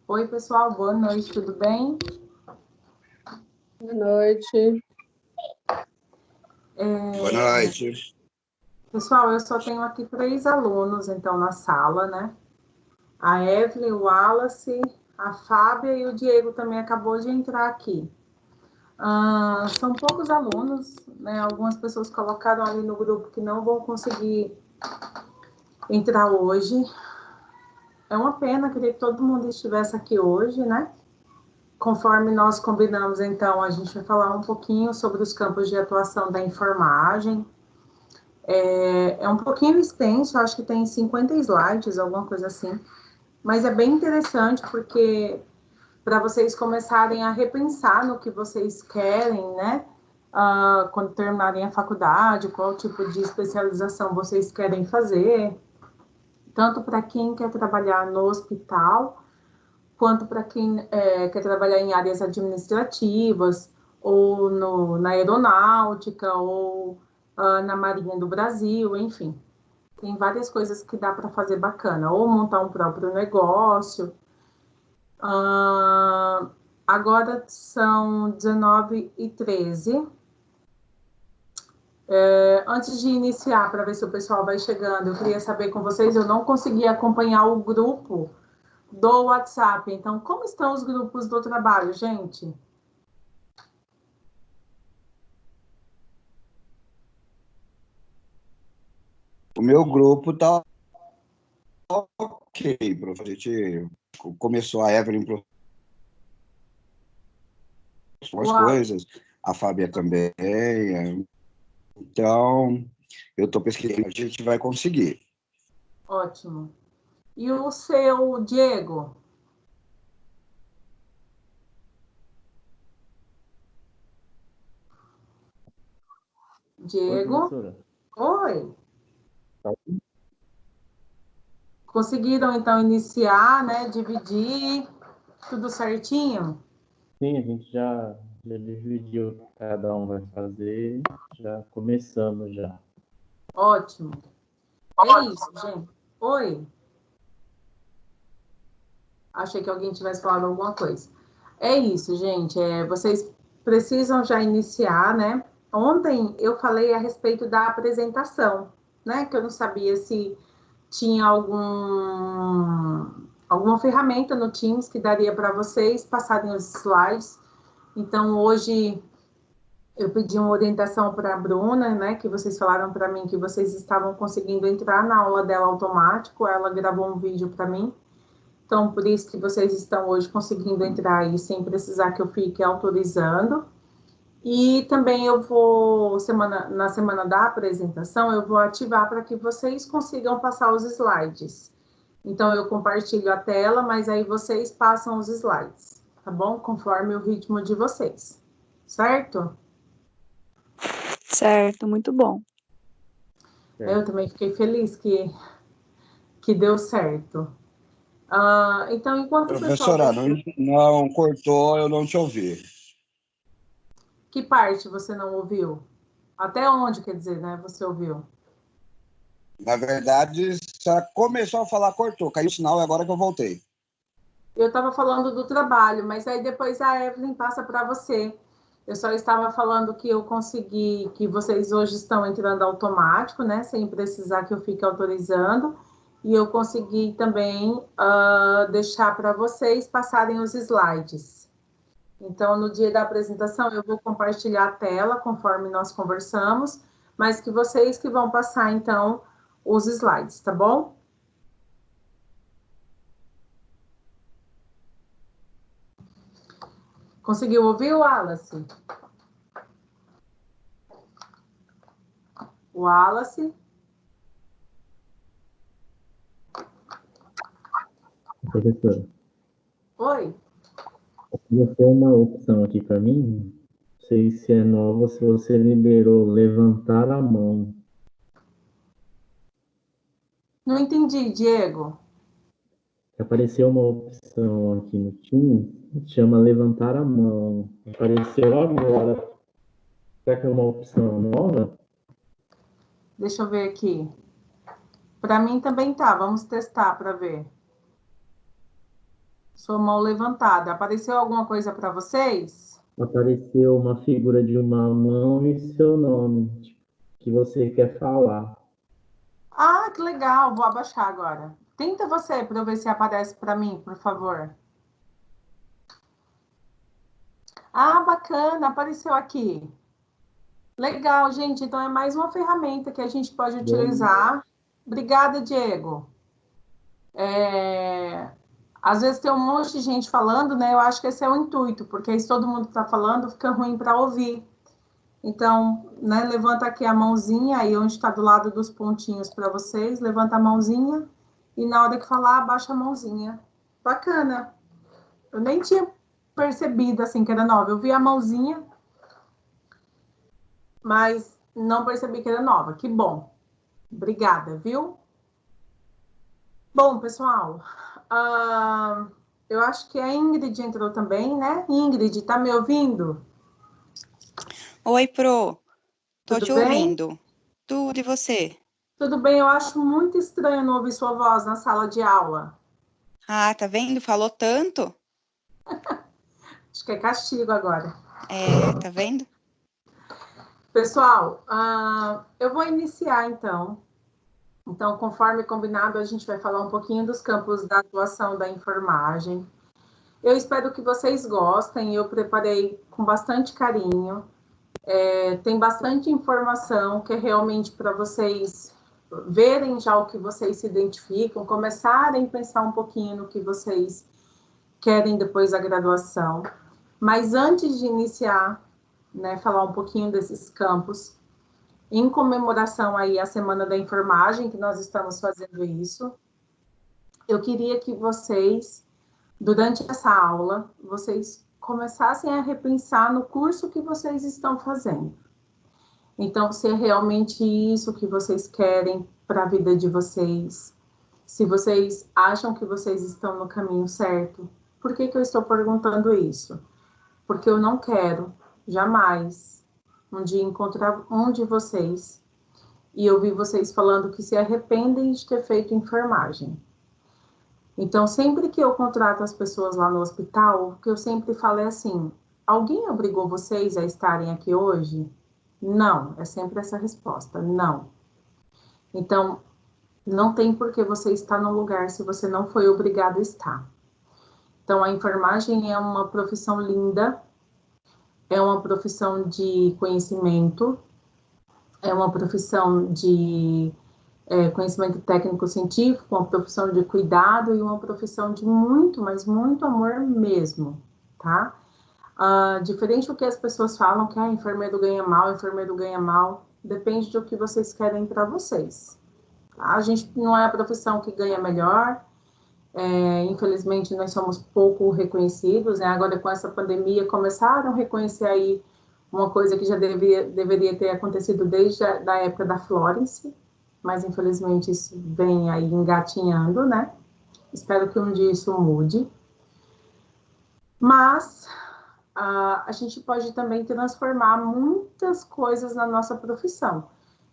Oi, pessoal, boa noite, tudo bem? Boa noite. Boa noite. Pessoal, eu só tenho aqui 3 alunos, então, na sala, né? A Evelyn, o Wallace, a Fábia e o Diego também acabou de entrar aqui. São poucos alunos, né? Algumas pessoas colocaram ali no grupo que não vão conseguir entrar hoje. É uma pena, queria que todo mundo estivesse aqui hoje, né? Conforme nós combinamos, então, a gente vai falar um pouquinho sobre os campos de atuação da enfermagem. É um pouquinho extenso, acho que tem 50 slides, alguma coisa assim, mas é bem interessante porque para vocês começarem a repensar no que vocês querem, né? Quando terminarem a faculdade, qual tipo de especialização vocês querem fazer, tanto para quem quer trabalhar no hospital, quanto para quem quer trabalhar em áreas administrativas, ou na aeronáutica, ou na Marinha do Brasil, enfim. Tem várias coisas que dá para fazer bacana, ou montar um próprio negócio. Agora são 19h13. Antes de iniciar, para ver se o pessoal vai chegando, eu queria saber com vocês, eu não consegui acompanhar o grupo do WhatsApp. Então, como estão os grupos do trabalho, gente? O meu grupo tá ok, prof. A gente começou a Evelyn para as coisas, a Fábia também. Então, eu estou pesquisando, a gente vai conseguir. Ótimo. E o seu, Diego? Diego? Oi. Conseguiram, então, iniciar, né? Dividir, tudo certinho? Sim, a gente já dividiu o que cada um vai fazer, já começamos já. Ótimo. É isso, gente. Oi. Achei que alguém tivesse falado alguma coisa. É isso, gente. Vocês precisam já iniciar, né? Ontem eu falei a respeito da apresentação, né? Que eu não sabia se tinha alguma ferramenta no Teams que daria para vocês passarem os slides. Então, hoje eu pedi uma orientação para a Bruna, né? Que vocês falaram para mim que vocês estavam conseguindo entrar na aula dela automático. Ela gravou um vídeo para mim. Então, por isso que vocês estão hoje conseguindo entrar aí sem precisar que eu fique autorizando. E também eu vou, na semana da apresentação, eu vou ativar para que vocês consigam passar os slides. Então, eu compartilho a tela, mas aí vocês passam os slides, tá bom? Conforme o ritmo de vocês, certo? Certo, muito bom. Eu também fiquei feliz que deu certo. Então, enquanto o pessoal... Professora, não cortou, eu não te ouvi. Que parte você não ouviu? Até onde, quer dizer, né, você ouviu? Na verdade, você começou a falar, cortou, caiu o sinal, é agora que eu voltei. Eu estava falando do trabalho, mas aí depois a Evelyn passa para você. Eu só estava falando que eu consegui, que vocês hoje estão entrando automático, né, sem precisar que eu fique autorizando, e eu consegui também deixar para vocês passarem os slides. Então, no dia da apresentação, eu vou compartilhar a tela, conforme nós conversamos, mas que vocês que vão passar, então, os slides, tá bom? Conseguiu ouvir, Wallace? Wallace? Professora, Oi? vai ter uma opção aqui para mim, não sei se é nova, se você liberou levantar a mão. Não entendi, Diego. Apareceu uma opção aqui no Teams, chama levantar a mão. Apareceu agora. Será que é uma opção nova? Deixa eu ver aqui. Para mim também tá. Vamos testar para ver. Sua mão levantada. Apareceu alguma coisa para vocês? Apareceu uma figura de uma mão e seu nome, que você quer falar. Ah, que legal. Vou abaixar agora. Tenta você para eu ver se aparece para mim, por favor. Ah, bacana. Apareceu aqui. Legal, gente. Então, é mais uma ferramenta que a gente pode utilizar. Obrigada, Diego. Às vezes tem um monte de gente falando, né? Eu acho que esse é o intuito, porque aí se todo mundo está falando, fica ruim para ouvir. Então, né, levanta aqui a mãozinha, aí onde está do lado dos pontinhos para vocês, levanta a mãozinha e na hora que falar, abaixa a mãozinha. Bacana. Eu nem tinha percebido, assim, que era nova. Eu vi a mãozinha, mas não percebi que era nova. Que bom. Obrigada, viu? Bom, pessoal, eu acho que a Ingrid entrou também, né? Ingrid, tá me ouvindo? Oi, Pro. Tô Tudo te bem? ouvindo. Tudo, e você? Tudo bem, eu acho muito estranho não ouvir sua voz na sala de aula. Ah, tá vendo? Falou tanto. Acho que é castigo agora. É, tá vendo? Pessoal, eu vou iniciar então. Então, conforme combinado, a gente vai falar um pouquinho dos campos da atuação da enfermagem. Eu espero que vocês gostem, eu preparei com bastante carinho. Tem bastante informação que é realmente para vocês verem já o que vocês se identificam, começarem a pensar um pouquinho no que vocês querem depois da graduação. Mas antes de iniciar, né, falar um pouquinho desses campos, em comemoração aí à Semana da Enfermagem, que nós estamos fazendo isso, eu queria que vocês, durante essa aula, vocês começassem a repensar no curso que vocês estão fazendo. Então, se é realmente isso que vocês querem para a vida de vocês, se vocês acham que vocês estão no caminho certo. Por que eu estou perguntando isso? Porque eu não quero, jamais, um dia encontrar um de vocês e ouvir vocês falando que se arrependem de ter feito enfermagem. Então, sempre que eu contrato as pessoas lá no hospital, o que eu sempre falo é assim: alguém obrigou vocês a estarem aqui hoje? Não, é sempre essa resposta, não. Então, não tem por que você estar no lugar se você não foi obrigado a estar. Então, a enfermagem é uma profissão linda, é uma profissão de conhecimento, é uma profissão de conhecimento técnico-científico, uma profissão de cuidado e uma profissão de muito, mas muito amor mesmo, tá? Diferente do que as pessoas falam, que enfermeiro ganha mal, depende do que vocês querem para vocês. Tá? A gente não é a profissão que ganha melhor, infelizmente nós somos pouco reconhecidos, né? Agora com essa pandemia começaram a reconhecer aí uma coisa que já deveria ter acontecido desde a época da Florence, mas infelizmente isso vem aí engatinhando, né? Espero que um dia isso mude. Mas a gente pode também transformar muitas coisas na nossa profissão.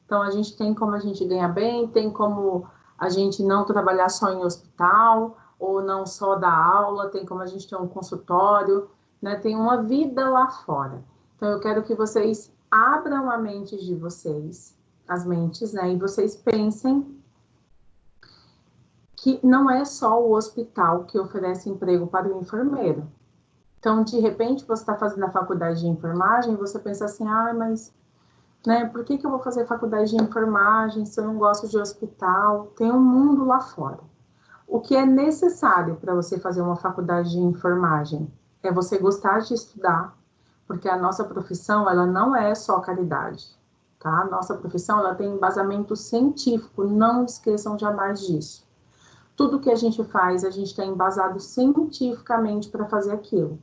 Então, a gente tem como a gente ganhar bem, tem como a gente não trabalhar só em hospital, ou não só dar aula, tem como a gente ter um consultório, né? Tem uma vida lá fora. Então, eu quero que vocês abram a mente de vocês, as mentes, né? E vocês pensem que não é só o hospital que oferece emprego para o enfermeiro. Então, de repente, você está fazendo a faculdade de enfermagem e você pensa assim, mas né, por que eu vou fazer faculdade de enfermagem se eu não gosto de hospital? Tem um mundo lá fora. O que é necessário para você fazer uma faculdade de enfermagem é você gostar de estudar, porque a nossa profissão, ela não é só caridade, tá? A nossa profissão, ela tem embasamento científico, não esqueçam jamais disso. Tudo que a gente faz, a gente está embasado cientificamente para fazer aquilo.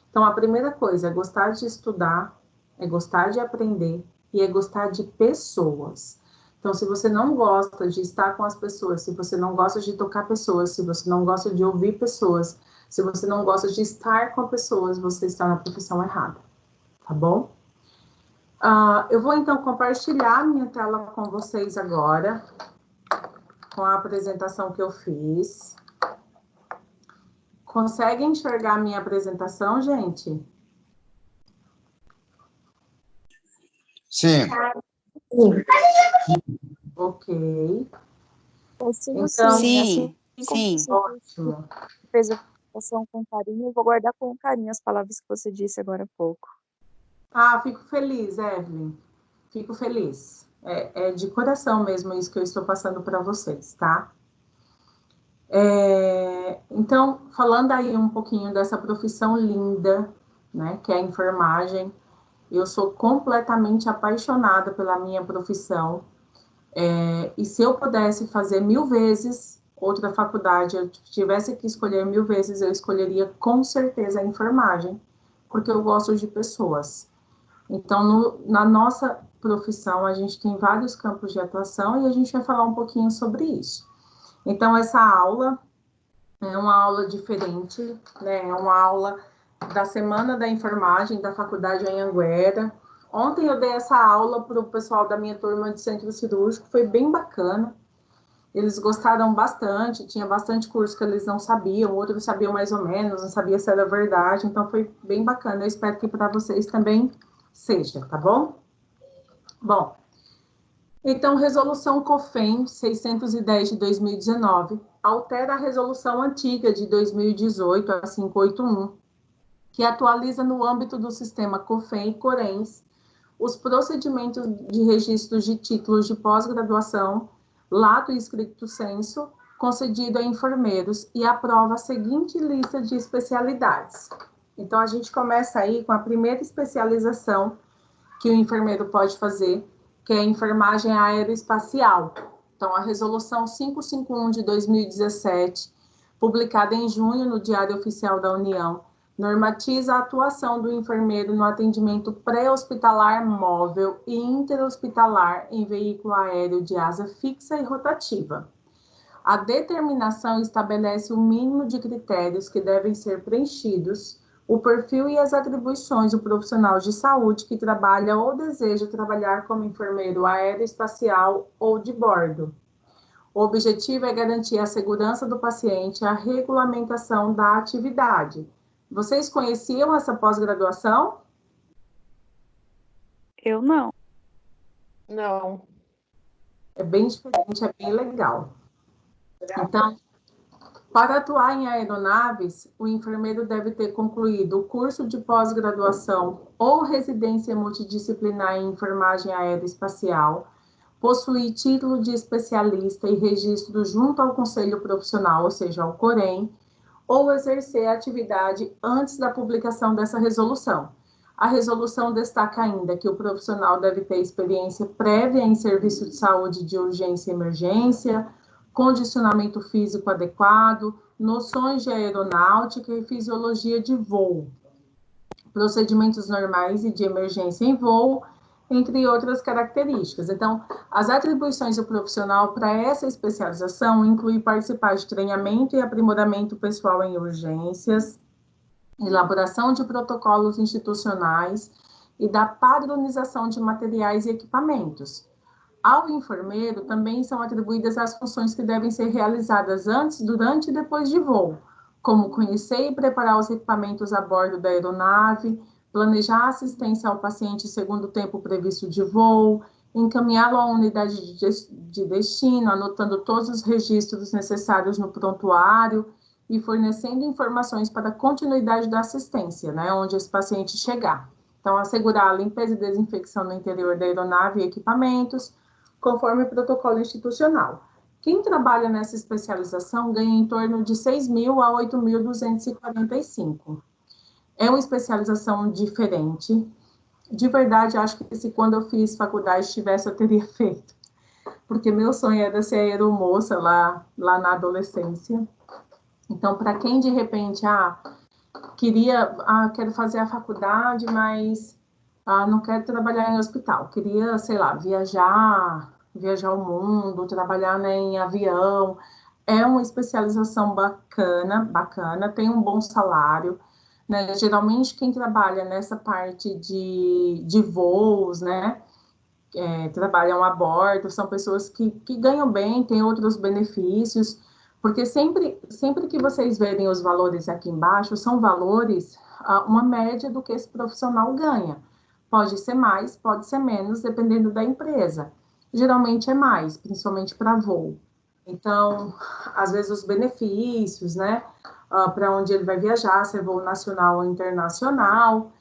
Então, a primeira coisa é gostar de estudar, é gostar de aprender e é gostar de pessoas. Então, se você não gosta de estar com as pessoas, se você não gosta de tocar pessoas, se você não gosta de ouvir pessoas, se você não gosta de estar com pessoas, você está na profissão errada, tá bom? Eu vou, então, compartilhar minha tela com vocês agora, com a apresentação que eu fiz. Consegue enxergar a minha apresentação, gente? Sim. Ok. Consigo Então, sim. Sim, Assim, sim. ótimo. fez a apresentação com carinho, eu vou guardar com carinho as palavras que você disse agora há pouco. Ah, fico feliz, Evelyn. Fico feliz. É de coração mesmo isso que eu estou passando para vocês, tá? Então, falando aí um pouquinho dessa profissão linda, né, que é a enfermagem, eu sou completamente apaixonada pela minha profissão. E se eu pudesse fazer 1000 vezes outra faculdade, eu tivesse que escolher 1000 vezes, eu escolheria com certeza a enfermagem, porque eu gosto de pessoas. Então, na nossa profissão, a gente tem vários campos de atuação e a gente vai falar um pouquinho sobre isso. Então, essa aula é uma aula diferente, né? É uma aula da Semana da Enfermagem da Faculdade Anhanguera. Ontem eu dei essa aula para o pessoal da minha turma de centro cirúrgico, foi bem bacana. Eles gostaram bastante, tinha bastante curso que eles não sabiam, outros sabiam mais ou menos, não sabia se era verdade, então foi bem bacana. Eu espero que para vocês também seja, tá bom? Bom, então, Resolução COFEN 610 de 2019 altera a resolução antiga de 2018, a 581, que atualiza no âmbito do sistema COFEN e CORENS os procedimentos de registros de títulos de pós-graduação, lato e stricto sensu, concedido a enfermeiros e aprova a seguinte lista de especialidades. Então, a gente começa aí com a primeira especialização que o enfermeiro pode fazer, que é a enfermagem aeroespacial. Então, a resolução 551 de 2017, publicada em junho no Diário Oficial da União, normatiza a atuação do enfermeiro no atendimento pré-hospitalar móvel e interhospitalar em veículo aéreo de asa fixa e rotativa. A determinação estabelece o mínimo de critérios que devem ser preenchidos, o perfil e as atribuições do profissional de saúde que trabalha ou deseja trabalhar como enfermeiro aeroespacial ou de bordo. O objetivo é garantir a segurança do paciente e a regulamentação da atividade. Vocês conheciam essa pós-graduação? Eu não. Não. É bem diferente, é bem legal. Então, para atuar em aeronaves, o enfermeiro deve ter concluído o curso de pós-graduação ou residência multidisciplinar em enfermagem aeroespacial, possuir título de especialista e registro junto ao Conselho Profissional, ou seja, ao COREN, ou exercer a atividade antes da publicação dessa resolução. A resolução destaca ainda que o profissional deve ter experiência prévia em serviço de saúde de urgência e emergência, condicionamento físico adequado, noções de aeronáutica e fisiologia de voo, procedimentos normais e de emergência em voo, entre outras características. Então, as atribuições do profissional para essa especialização incluem participar de treinamento e aprimoramento pessoal em urgências, elaboração de protocolos institucionais e da padronização de materiais e equipamentos. Ao enfermeiro também são atribuídas as funções que devem ser realizadas antes, durante e depois de voo, como conhecer e preparar os equipamentos a bordo da aeronave, planejar a assistência ao paciente segundo o tempo previsto de voo, encaminhá-lo à unidade de destino, anotando todos os registros necessários no prontuário e fornecendo informações para a continuidade da assistência, né, onde esse paciente chegar. Então, assegurar a limpeza e desinfecção no interior da aeronave e equipamentos, conforme o protocolo institucional. Quem trabalha nessa especialização ganha em torno de 6.000 a 8.245. É uma especialização diferente. De verdade, acho que se quando eu fiz faculdade tivesse, eu teria feito. Porque meu sonho era ser aeromoça lá na adolescência. Então, para quem de repente, quero fazer a faculdade, mas não quero trabalhar em hospital, queria, sei lá, viajar o mundo, trabalhar, né, em avião, é uma especialização bacana, tem um bom salário, né, geralmente quem trabalha nessa parte de voos, né, trabalham a bordo, são pessoas que ganham bem, têm outros benefícios, Porque sempre que vocês verem os valores aqui embaixo, são valores, uma média do que esse profissional ganha. Pode ser mais, pode ser menos, dependendo da empresa. Geralmente é mais, principalmente para voo. Então, às vezes os benefícios, né? Para onde ele vai viajar, se é voo nacional ou internacional.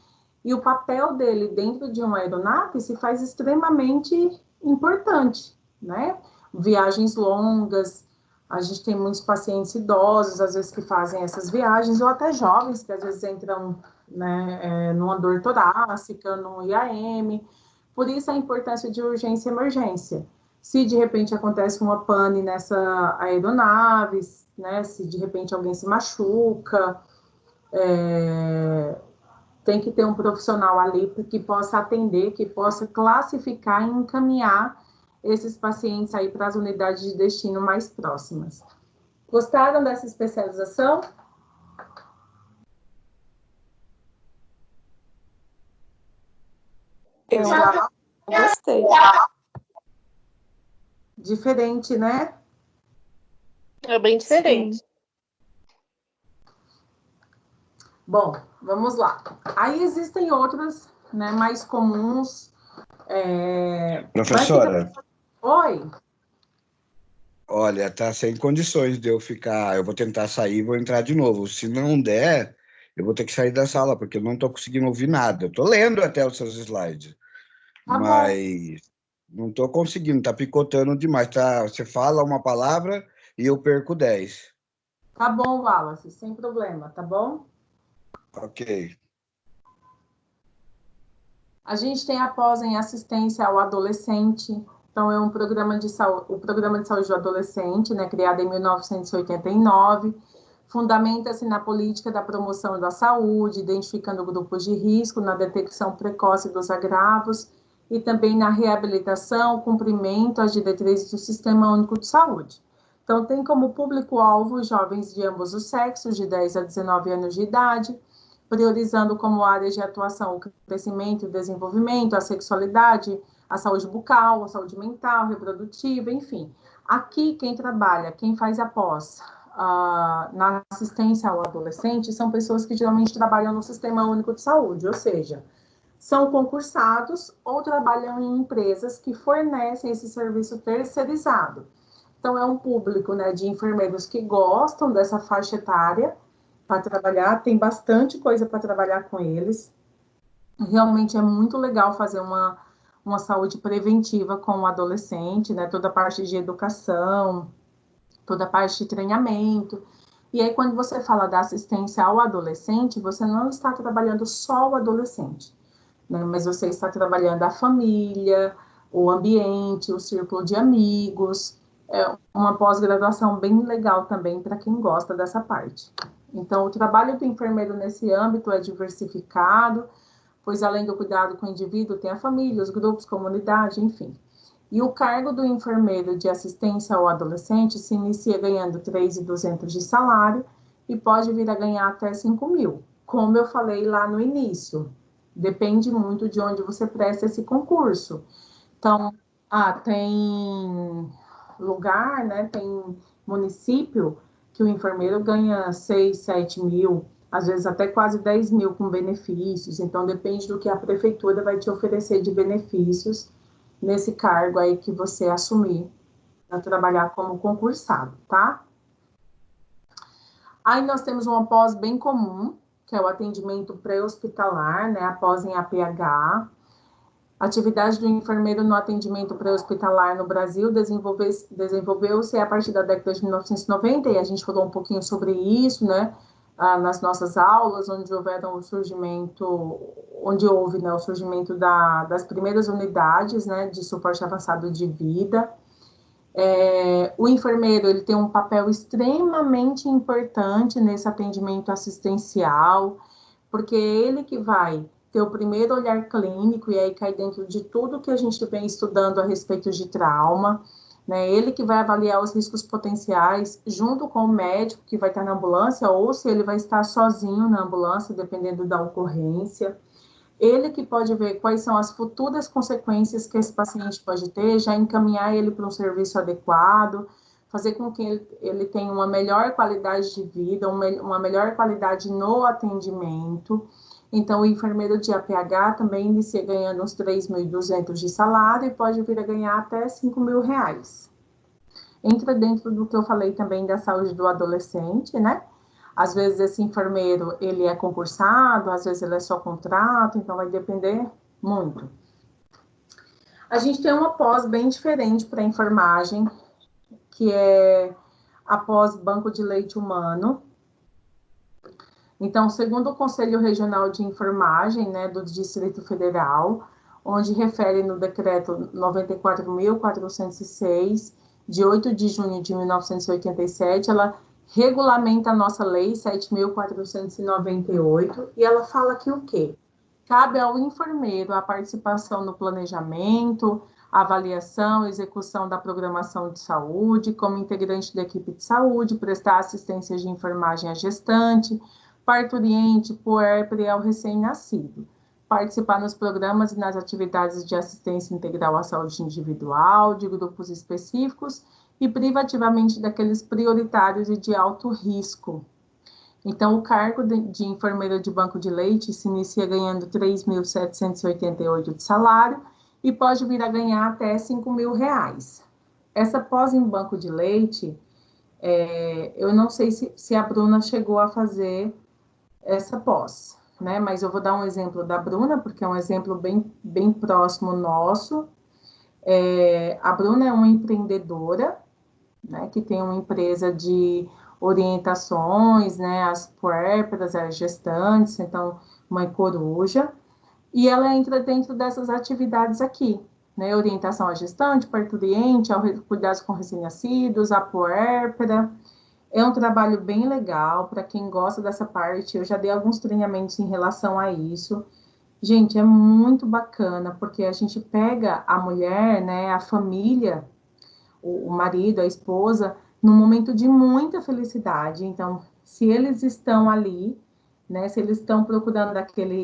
E o papel dele dentro de uma aeronave se faz extremamente importante, né? Viagens longas, a gente tem muitos pacientes idosos, às vezes, que fazem essas viagens, ou até jovens, que às vezes entram, né, numa dor torácica, no IAM. Por isso a importância de urgência e emergência. Se de repente acontece uma pane nessa aeronave, né, se de repente alguém se machuca, tem que ter um profissional ali que possa atender, que possa classificar e encaminhar esses pacientes aí para as unidades de destino mais próximas. Gostaram dessa especialização? Eu gostei. Diferente, né? É bem diferente. Sim. Bom, vamos lá. Aí existem outras, né, mais comuns. Professora, Oi. olha, tá sem condições de eu ficar. Eu vou tentar sair e vou entrar de novo. Se não der, eu vou ter que sair da sala, porque eu não estou conseguindo ouvir nada. Eu estou lendo até os seus slides, Tá bom. mas não estou conseguindo, tá picotando demais. Tá? Você fala uma palavra e eu perco 10. Tá bom, Wallace, sem problema, tá bom? Ok. A gente tem a pós em assistência ao adolescente. Então, é um programa de saúde, o Programa de Saúde do Adolescente, né, criado em 1989, fundamenta-se na política da promoção da saúde, identificando grupos de risco, na detecção precoce dos agravos e também na reabilitação, cumprimento às diretrizes do Sistema Único de Saúde. Então, tem como público-alvo jovens de ambos os sexos, de 10 a 19 anos de idade, priorizando como áreas de atuação o crescimento e desenvolvimento, a sexualidade, a saúde bucal, a saúde mental, reprodutiva, enfim. Aqui, quem trabalha, quem faz a pós na assistência ao adolescente, são pessoas que geralmente trabalham no Sistema Único de Saúde, ou seja, são concursados ou trabalham em empresas que fornecem esse serviço terceirizado. Então, é um público, né, de enfermeiros que gostam dessa faixa etária para trabalhar, tem bastante coisa para trabalhar com eles. Realmente é muito legal fazer uma saúde preventiva com o adolescente, né? Toda a parte de educação, toda a parte de treinamento. E aí, quando você fala da assistência ao adolescente, você não está trabalhando só o adolescente, né? Mas você está trabalhando a família, o ambiente, o círculo de amigos. É uma pós-graduação bem legal também para quem gosta dessa parte. Então, o trabalho do enfermeiro nesse âmbito é diversificado, pois além do cuidado com o indivíduo, tem a família, os grupos, comunidade, enfim. E o cargo do enfermeiro de assistência ao adolescente se inicia ganhando 3.200 de salário e pode vir a ganhar até 5.000. Como eu falei lá no início, depende muito de onde você presta esse concurso. Então, tem lugar, né, tem município que o enfermeiro ganha 6, 7 mil, às vezes até quase 10 mil com benefícios. Então, depende do que a prefeitura vai te oferecer de benefícios nesse cargo aí que você assumir para trabalhar como concursado, tá? Aí nós temos uma pós bem comum, que é o atendimento pré-hospitalar, né, a pós em APH. A atividade do enfermeiro no atendimento pré-hospitalar no Brasil desenvolveu-se a partir da década de 1990, e a gente falou um pouquinho sobre isso, né, nas nossas aulas, onde houve, né, o surgimento das primeiras unidades, né, de suporte avançado de vida. O enfermeiro, ele tem um papel extremamente importante nesse atendimento assistencial, porque é ele que vai ter o primeiro olhar clínico, e aí cai dentro de tudo que a gente vem estudando a respeito de trauma, né? Ele que vai avaliar os riscos potenciais junto com o médico que vai estar na ambulância, ou se ele vai estar sozinho na ambulância, dependendo da ocorrência. Ele que pode ver quais são as futuras consequências que esse paciente pode ter, já encaminhar ele para um serviço adequado, fazer com que ele tenha uma melhor qualidade de vida, uma melhor qualidade no atendimento. Então, o enfermeiro de APH também inicia ganhando uns 3.200 de salário e pode vir a ganhar até R$5.000. Entra dentro do que eu falei também da saúde do adolescente, né? Às vezes esse enfermeiro, ele é concursado, às vezes ele é só contrato, então vai depender muito. A gente tem uma pós bem diferente para enfermagem, que é a pós Banco de Leite Humano. Então, segundo o Conselho Regional de Enfermagem, né, do Distrito Federal, onde refere no decreto 94.406, de 8 de junho de 1987, ela regulamenta a nossa lei 7.498, e ela fala que o quê? Cabe ao enfermeiro a participação no planejamento, avaliação, execução da programação de saúde, como integrante da equipe de saúde, prestar assistência de enfermagem à gestante, parturiente, puérpera e ao recém-nascido, participar nos programas e nas atividades de assistência integral à saúde individual, de grupos específicos e privativamente daqueles prioritários e de alto risco. Então, o cargo de enfermeira de banco de leite se inicia ganhando R$3.788 de salário e pode vir a ganhar até R$5.000. Essa pós em banco de leite, eu não sei se a Bruna chegou a fazer essa pós, né? Mas eu vou dar um exemplo da Bruna, porque é um exemplo bem próximo nosso. A Bruna é uma empreendedora, né, que tem uma empresa de orientações, né, às puérperas, às gestantes, então, mãe coruja, e ela entra dentro dessas atividades aqui, né, orientação à gestante, parturiente, ao cuidados com recém-nascidos, à puérpera. É um trabalho bem legal para quem gosta dessa parte. Eu já dei alguns treinamentos em relação a isso. Gente, é muito bacana, porque a gente pega a mulher, né, a família, o marido, a esposa, num momento de muita felicidade. Então, se eles estão ali, né, se eles estão procurando aquela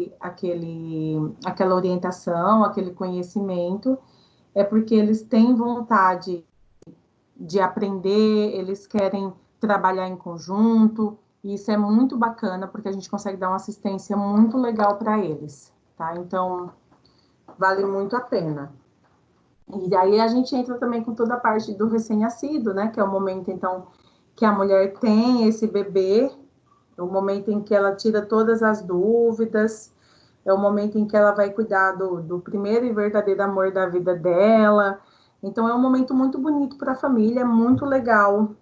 orientação, aquele conhecimento, é porque eles têm vontade de aprender, eles querem trabalhar em conjunto, e isso é muito bacana, porque a gente consegue dar uma assistência muito legal para eles, tá? Então, vale muito a pena. E aí a gente entra também com toda a parte do recém-nascido, né? Que é o momento, então, que a mulher tem esse bebê, é o momento em que ela tira todas as dúvidas, é o momento em que ela vai cuidar do primeiro e verdadeiro amor da vida dela. Então, é um momento muito bonito para a família, é muito legal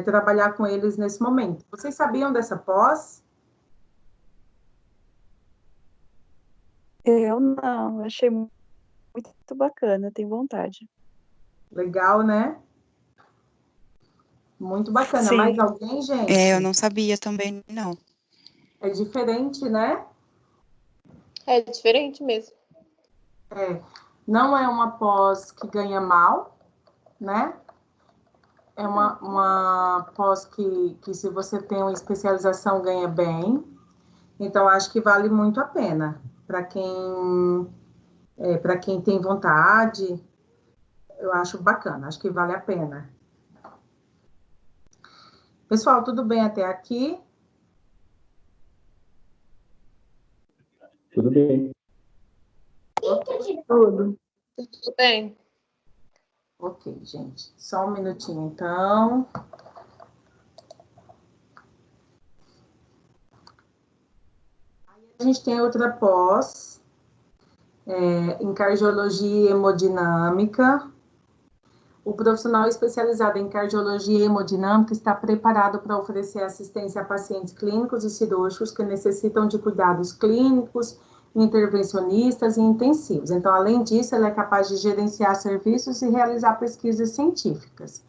trabalhar com eles nesse momento. Vocês sabiam dessa pós? Eu não, achei muito bacana, tenho vontade. Legal, né? Muito bacana. Sim. Mais alguém, gente? Eu não sabia também, não. É diferente, né? É diferente mesmo. Não é uma pós que ganha mal, né? É uma pós que se você tem uma especialização, ganha bem. Então, acho que vale muito a pena. Para quem tem vontade, eu acho bacana, acho que vale a pena. Pessoal, tudo bem até aqui? Tudo bem. Tudo. Tudo bem. Ok, gente. Só um minutinho, então. A gente tem outra pós em cardiologia e hemodinâmica. O profissional especializado em cardiologia e hemodinâmica está preparado para oferecer assistência a pacientes clínicos e cirúrgicos que necessitam de cuidados clínicos, intervencionistas e intensivos. Então, além disso, ele é capaz de gerenciar serviços e realizar pesquisas científicas.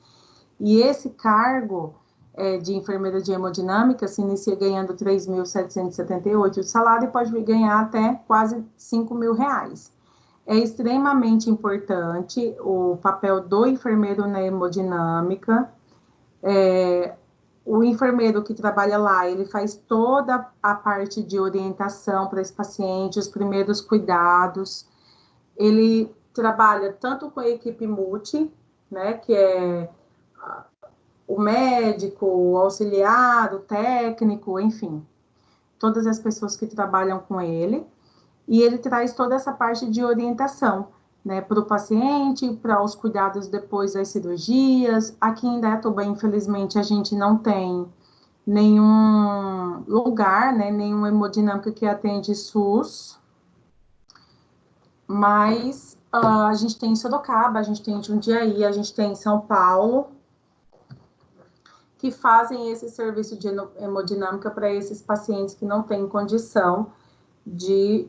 E esse cargo de enfermeira de hemodinâmica se inicia ganhando R$3.778 de salário e pode ganhar até quase R$5.000. É extremamente importante o papel do enfermeiro na hemodinâmica. O enfermeiro que trabalha lá, ele faz toda a parte de orientação para esse paciente, os primeiros cuidados. Ele trabalha tanto com a equipe multi, né, que é o médico, o auxiliar, o técnico, enfim, todas as pessoas que trabalham com ele, e ele traz toda essa parte de orientação, né, para o paciente, para os cuidados depois das cirurgias. Aqui em Indaiatuba, infelizmente, a gente não tem nenhum lugar, né, nenhuma hemodinâmica que atende SUS, mas a gente tem em Sorocaba, a gente tem em Jundiaí, a gente tem em São Paulo, que fazem esse serviço de hemodinâmica para esses pacientes que não têm condição de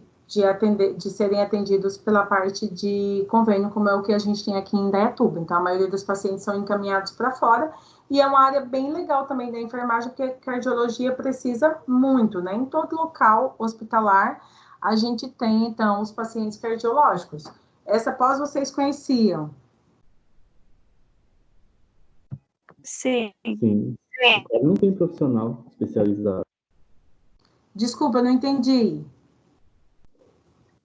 serem atendidos pela parte de convênio, como é o que a gente tem aqui em Indaiatuba. Então, a maioria dos pacientes são encaminhados para fora, e é uma área bem legal também da enfermagem, porque a cardiologia precisa muito, né? Em todo local hospitalar, a gente tem, então, os pacientes cardiológicos. Essa pós vocês conheciam? Sim. Sim. Não tem profissional especializado. Desculpa, eu não entendi.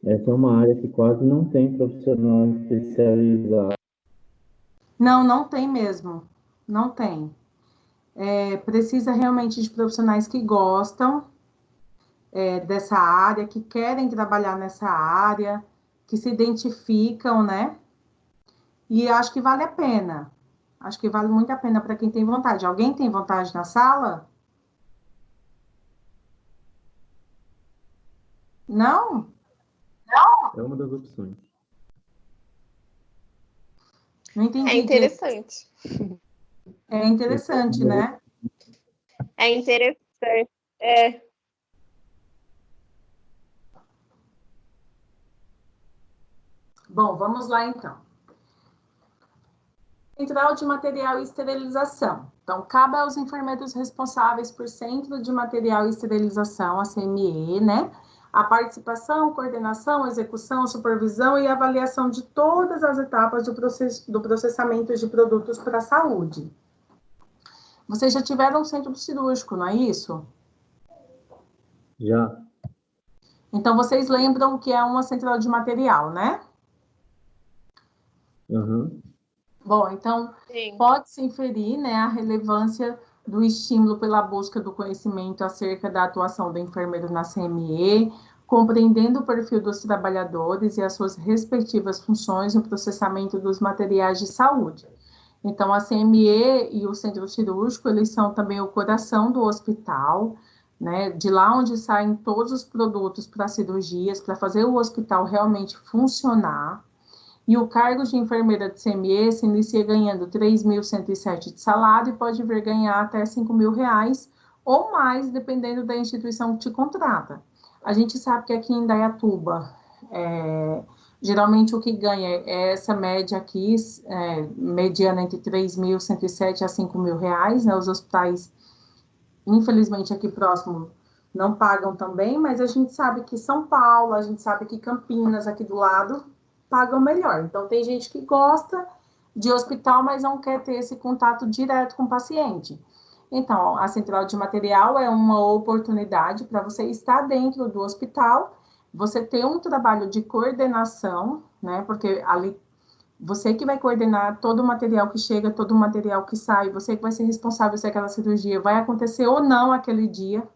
Essa é uma área que quase não tem profissional especializado. Não, não tem mesmo. Não tem. Precisa realmente de profissionais que gostam dessa área, que querem trabalhar nessa área, que se identificam, né? E acho que vale a pena. Acho que vale muito a pena para quem tem vontade. Alguém tem vontade na sala? Não? É uma das opções. Não entendi. É interessante. É interessante, né? É interessante. É. Bom, vamos lá então. Central de Material e Esterilização. Então, cabe aos enfermeiros responsáveis por Centro de Material e Esterilização, a CME, né? A participação, coordenação, execução, supervisão e avaliação de todas as etapas do processamento de produtos para a saúde. Vocês já tiveram um centro cirúrgico, não é isso? Já. Então, vocês lembram que é uma central de material, né? Uhum. Bom, então, pode-se inferir, né, a relevância do estímulo pela busca do conhecimento acerca da atuação do enfermeiro na CME, compreendendo o perfil dos trabalhadores e as suas respectivas funções no processamento dos materiais de saúde. Então, a CME e o centro cirúrgico, eles são também o coração do hospital, né, de lá onde saem todos os produtos para cirurgias, para fazer o hospital realmente funcionar. E o cargo de enfermeira de CME se inicia ganhando R$ 3.107 de salário e pode vir ganhar até R$ 5.000 ou mais, dependendo da instituição que te contrata. A gente sabe que aqui em Indaiatuba, geralmente o que ganha é essa média aqui, mediana entre R$ 3.107 a R$ 5.000, né? Os hospitais, infelizmente, aqui próximo não pagam também, mas a gente sabe que São Paulo, a gente sabe que Campinas, aqui do lado, pagam melhor. Então, tem gente que gosta de hospital, mas não quer ter esse contato direto com o paciente. Então, a central de material é uma oportunidade para você estar dentro do hospital, você ter um trabalho de coordenação, né? Porque ali você que vai coordenar todo o material que chega, todo o material que sai, você que vai ser responsável se aquela cirurgia vai acontecer ou não aquele dia.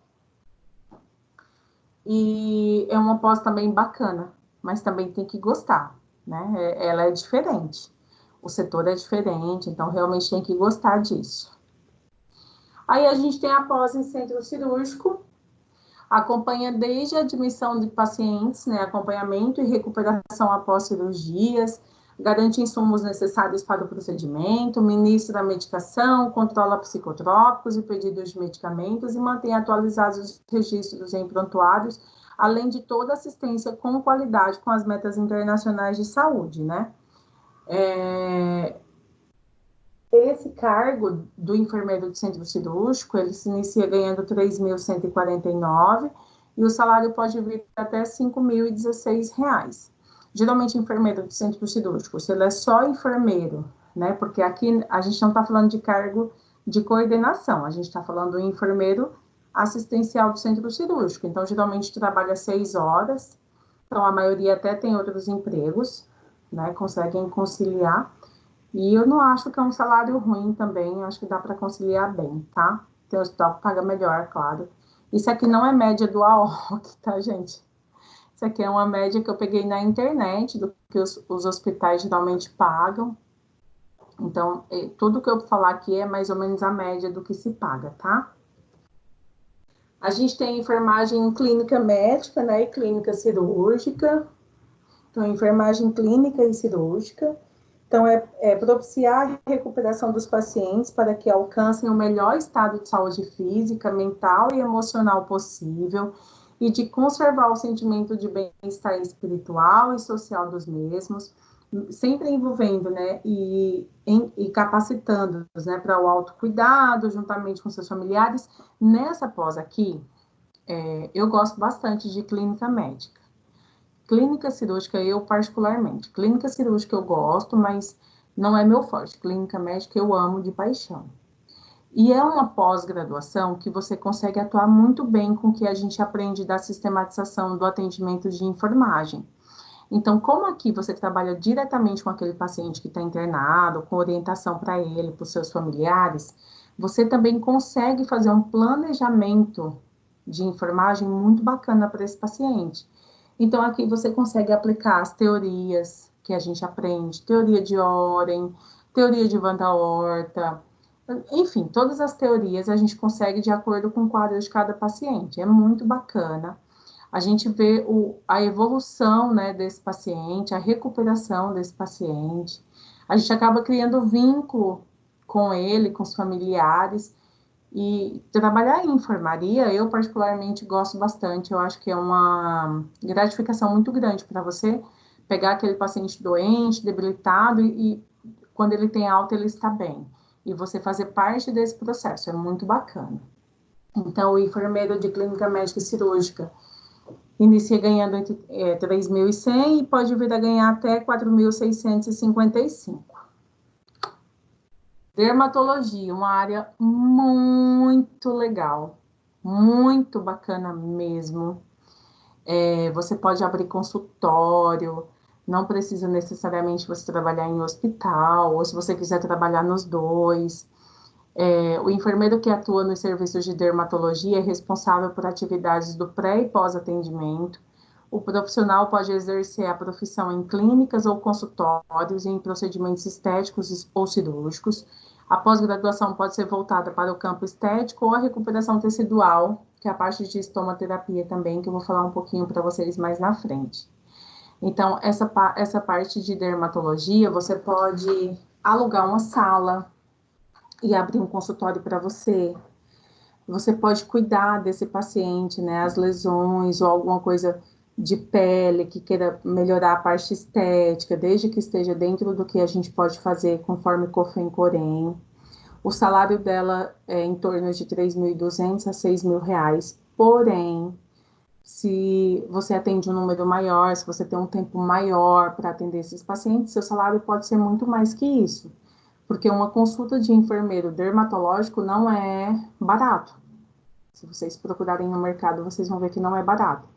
E é uma pós também bacana, mas também tem que gostar, né? Ela é diferente. O setor é diferente, então realmente tem que gostar disso. Aí a gente tem a pós em centro cirúrgico, acompanha desde a admissão de pacientes, né, acompanhamento e recuperação após cirurgias, garante insumos necessários para o procedimento, ministra a medicação, controla psicotrópicos e pedidos de medicamentos e mantém atualizados os registros em prontuários, além de toda assistência com qualidade com as metas internacionais de saúde, né? Esse cargo do enfermeiro de centro cirúrgico, ele se inicia ganhando R$ 3.149 e o salário pode vir até R$ 5.016. Geralmente, enfermeiro de centro cirúrgico, se ele é só enfermeiro, né? Porque aqui a gente não está falando de cargo de coordenação, a gente está falando do enfermeiro assistencial do centro cirúrgico. Então, geralmente trabalha 6 horas, então a maioria até tem outros empregos, né? Conseguem conciliar. E eu não acho que é um salário ruim também, acho que dá para conciliar bem, tá? Tem hospital que paga melhor, claro. Isso aqui não é média do AOC, tá, gente? Isso aqui é uma média que eu peguei na internet, do que os hospitais geralmente pagam. Então, tudo que eu falar aqui é mais ou menos a média do que se paga, tá? A gente tem enfermagem clínica médica, né, e clínica cirúrgica. Então, enfermagem clínica e cirúrgica. Então, é propiciar a recuperação dos pacientes para que alcancem o melhor estado de saúde física, mental e emocional possível, e de conservar o sentimento de bem-estar espiritual e social dos mesmos, sempre envolvendo, né, e capacitando-os, né, para o autocuidado, juntamente com seus familiares. Nessa pós aqui, eu gosto bastante de clínica médica. Clínica cirúrgica, eu particularmente. Clínica cirúrgica eu gosto, mas não é meu forte. Clínica médica eu amo de paixão. E é uma pós-graduação que você consegue atuar muito bem com o que a gente aprende da sistematização do atendimento de enfermagem. Então, como aqui você trabalha diretamente com aquele paciente que está internado, com orientação para ele, para os seus familiares, você também consegue fazer um planejamento de enfermagem muito bacana para esse paciente. Então, aqui você consegue aplicar as teorias que a gente aprende, teoria de Oren, teoria de Van der Horta, enfim, todas as teorias a gente consegue de acordo com o quadro de cada paciente. É muito bacana. A gente vê a evolução, né, desse paciente, a recuperação desse paciente. A gente acaba criando vínculo com ele, com os familiares. E trabalhar em enfermaria, eu particularmente gosto bastante. Eu acho que é uma gratificação muito grande para você pegar aquele paciente doente, debilitado, e quando ele tem alta, ele está bem. E você fazer parte desse processo, é muito bacana. Então, o enfermeiro de clínica médica e cirúrgica inicia ganhando entre 3.100 e pode vir a ganhar até 4.655. Dermatologia, uma área muito legal, muito bacana mesmo. Você pode abrir consultório, não precisa necessariamente você trabalhar em hospital, ou se você quiser trabalhar nos dois. O enfermeiro que atua nos serviços de dermatologia é responsável por atividades do pré e pós-atendimento. O profissional pode exercer a profissão em clínicas ou consultórios, em procedimentos estéticos ou cirúrgicos. A pós-graduação pode ser voltada para o campo estético ou a recuperação tecidual, que é a parte de estomaterapia também, que eu vou falar um pouquinho para vocês mais na frente. Então, essa parte de dermatologia, você pode alugar uma sala e abrir um consultório para você. Você pode cuidar desse paciente, né, as lesões ou alguma coisa de pele que queira melhorar a parte estética, desde que esteja dentro do que a gente pode fazer conforme COFEN Corém. O salário dela é em torno de R$3.200 a R$6.000, porém, se você atende um número maior, se você tem um tempo maior para atender esses pacientes, seu salário pode ser muito mais que isso, porque uma consulta de enfermeiro dermatológico não é barato. Se vocês procurarem no mercado, vocês vão ver que não é barato.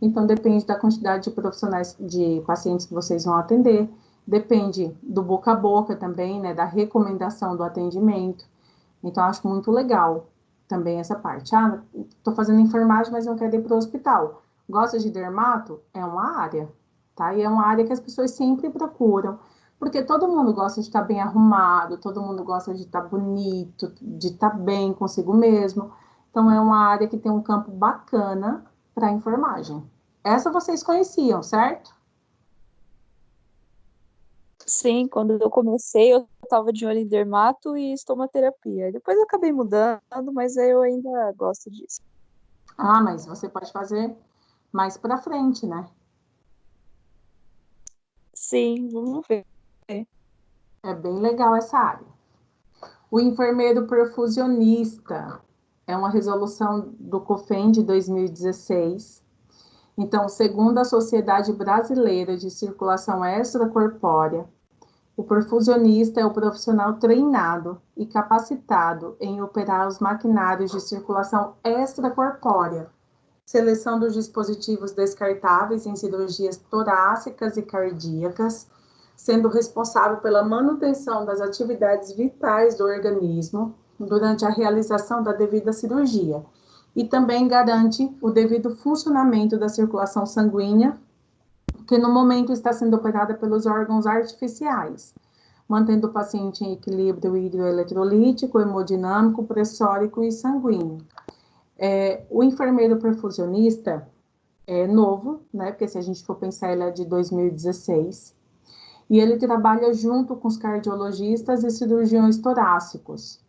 Então, depende da quantidade de profissionais, de pacientes que vocês vão atender, depende do boca a boca também, né, da recomendação do atendimento. Então, acho muito legal também essa parte. Estou fazendo enfermagem, mas não quero ir para o hospital. Gosta de dermato? É uma área, tá? E é uma área que as pessoas sempre procuram, porque todo mundo gosta de estar bem arrumado, todo mundo gosta de estar bonito, de estar bem consigo mesmo. Então, é uma área que tem um campo bacana para enfermagem. Essa vocês conheciam, certo? Sim, quando eu comecei, eu estava de olho em dermato e estomaterapia. Depois eu acabei mudando, mas eu ainda gosto disso. Mas você pode fazer mais para frente, né? Sim, vamos ver. É bem legal essa área. O enfermeiro perfusionista é uma resolução do COFEN de 2016. Então, segundo a Sociedade Brasileira de Circulação Extracorpórea, o perfusionista é o profissional treinado e capacitado em operar os maquinários de circulação extracorpórea, seleção dos dispositivos descartáveis em cirurgias torácicas e cardíacas, sendo responsável pela manutenção das atividades vitais do organismo durante a realização da devida cirurgia, e também garante o devido funcionamento da circulação sanguínea, que no momento está sendo operada pelos órgãos artificiais, mantendo o paciente em equilíbrio hidroeletrolítico, hemodinâmico, pressórico e sanguíneo. O enfermeiro perfusionista é novo, né, porque se a gente for pensar, ele é de 2016, e ele trabalha junto com os cardiologistas e cirurgiões torácicos.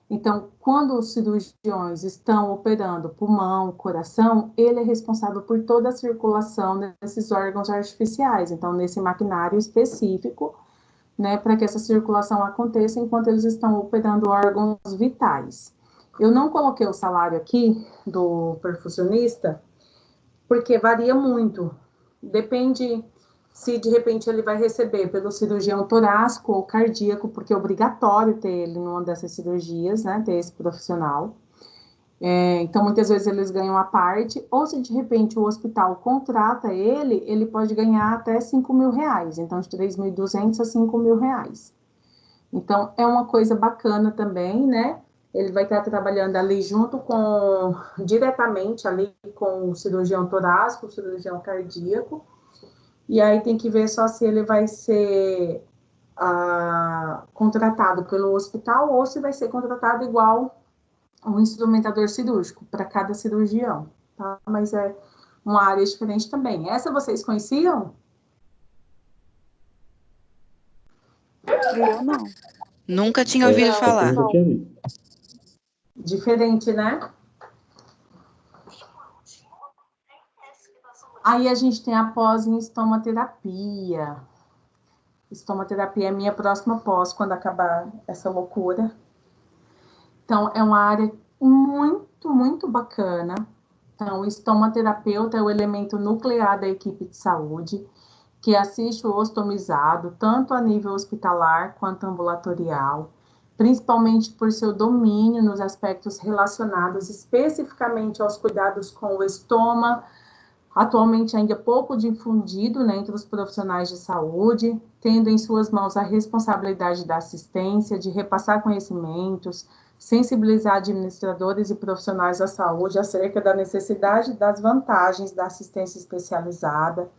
Então, quando os cirurgiões estão operando pulmão, coração, ele é responsável por toda a circulação desses órgãos artificiais, então, nesse maquinário específico, né, para que essa circulação aconteça enquanto eles estão operando órgãos vitais. Eu não coloquei o salário aqui do perfusionista, porque varia muito. Depende se de repente ele vai receber pelo cirurgião torácico ou cardíaco, porque é obrigatório ter ele numa dessas cirurgias, né, ter esse profissional. Então, muitas vezes eles ganham a parte, ou se de repente o hospital contrata ele, ele pode ganhar até R$5.000, então de 3.200 a R$5.000. Então, é uma coisa bacana também, né? Ele vai estar trabalhando ali diretamente ali com o cirurgião torácico, o cirurgião cardíaco, e aí tem que ver só se ele vai ser contratado pelo hospital ou se vai ser contratado igual um instrumentador cirúrgico para cada cirurgião, tá? Mas é uma área diferente também. Essa vocês conheciam? Eu não. Nunca tinha ouvido falar. Eu tinha visto. Diferente, né? Aí a gente tem a pós em estomaterapia. Estomaterapia é minha próxima pós, quando acabar essa loucura. Então, é uma área muito, muito bacana. Então, o estomaterapeuta é o elemento nuclear da equipe de saúde, que assiste o ostomizado, tanto a nível hospitalar quanto ambulatorial, principalmente por seu domínio nos aspectos relacionados especificamente aos cuidados com o estômago, atualmente ainda pouco difundido, né, entre os profissionais de saúde, tendo em suas mãos a responsabilidade da assistência, de repassar conhecimentos, sensibilizar administradores e profissionais da saúde acerca da necessidade e das vantagens da assistência especializada,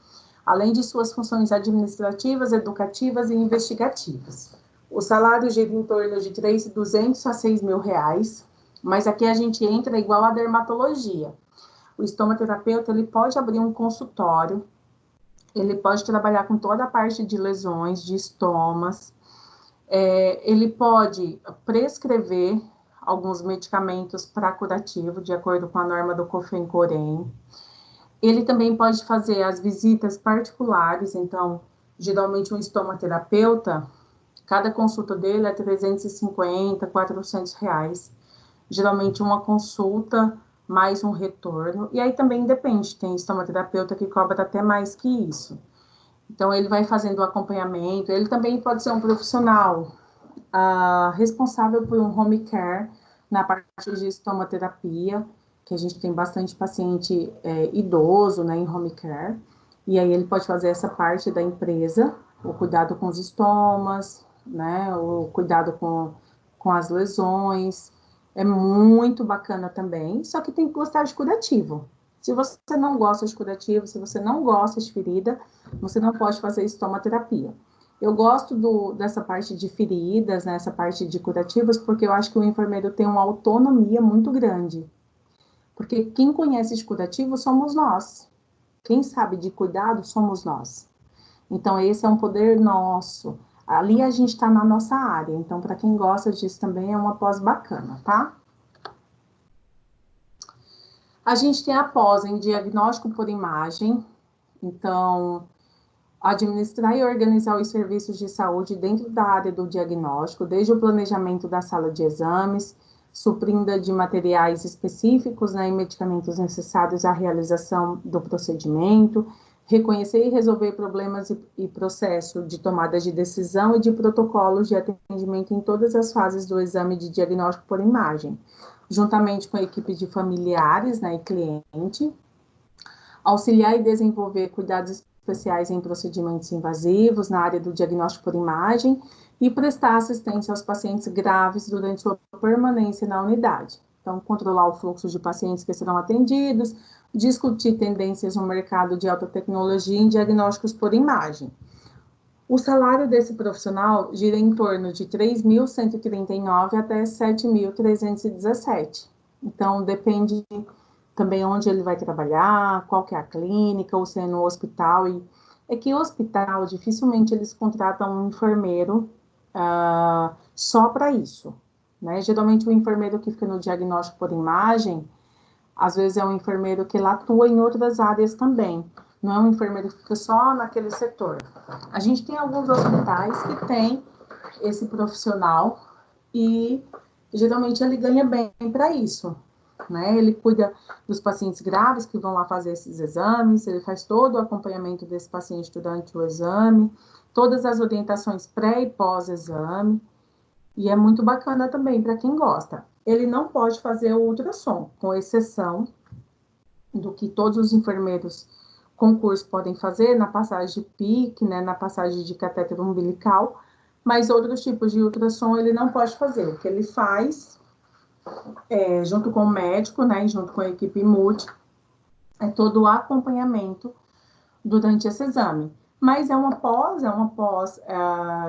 além de suas funções administrativas, educativas e investigativas. O salário gira em torno de R$3.200 a R$6.000, mas aqui a gente entra igual a dermatologia. O estomaterapeuta, ele pode abrir um consultório, ele pode trabalhar com toda a parte de lesões, de estomas, ele pode prescrever alguns medicamentos para curativo, de acordo com a norma do COFEN-COREM. Ele também pode fazer as visitas particulares, então, geralmente um estomaterapeuta, cada consulta dele é R$350, R$400. Geralmente uma consulta mais um retorno, e aí também depende, tem estomaterapeuta que cobra até mais que isso. Então, ele vai fazendo o acompanhamento, ele também pode ser um profissional responsável por um home care na parte de estomaterapia, que a gente tem bastante paciente idoso, né, em home care, e aí ele pode fazer essa parte da empresa, o cuidado com os estomas, né, o cuidado com as lesões, é muito bacana também, só que tem que gostar de curativo. Se você não gosta de curativo, se você não gosta de ferida, você não pode fazer estomaterapia. Eu gosto dessa parte de feridas, né, essa parte de curativos, porque eu acho que o enfermeiro tem uma autonomia muito grande. Porque quem conhece de curativo somos nós. Quem sabe de cuidado somos nós. Então, esse é um poder nosso. Ali a gente está na nossa área. Então, para quem gosta disso também, é uma pós bacana, tá? A gente tem a pós em diagnóstico por imagem. Então, administrar e organizar os serviços de saúde dentro da área do diagnóstico, desde o planejamento da sala de exames, suprinda de materiais específicos, né, e medicamentos necessários à realização do procedimento, reconhecer e resolver problemas e processo de tomada de decisão e de protocolos de atendimento em todas as fases do exame de diagnóstico por imagem, juntamente com a equipe de familiares, né, e cliente, auxiliar e desenvolver cuidados especiais em procedimentos invasivos na área do diagnóstico por imagem e prestar assistência aos pacientes graves durante sua permanência na unidade. Então, controlar o fluxo de pacientes que serão atendidos, discutir tendências no mercado de alta tecnologia em diagnósticos por imagem. O salário desse profissional gira em torno de 3.139 até 7.317. Então, depende também onde ele vai trabalhar, qual que é a clínica, ou se é no hospital. E é que o hospital, dificilmente eles contratam um enfermeiro só para isso, né? Geralmente o enfermeiro que fica no diagnóstico por imagem, às vezes é um enfermeiro que ele atua em outras áreas também. Não é um enfermeiro que fica só naquele setor. A gente tem alguns hospitais que tem esse profissional e geralmente ele ganha bem para isso, né? Ele cuida dos pacientes graves que vão lá fazer esses exames, ele faz todo o acompanhamento desse paciente durante o exame, todas as orientações pré e pós-exame, e é muito bacana também para quem gosta. Ele não pode fazer o ultrassom, com exceção do que todos os enfermeiros concurso podem fazer na passagem de PIC, né, na passagem de catéter umbilical, mas outros tipos de ultrassom ele não pode fazer. O que ele faz, junto com o médico, né, junto com a equipe multi, é todo o acompanhamento durante esse exame. Mas é uma pós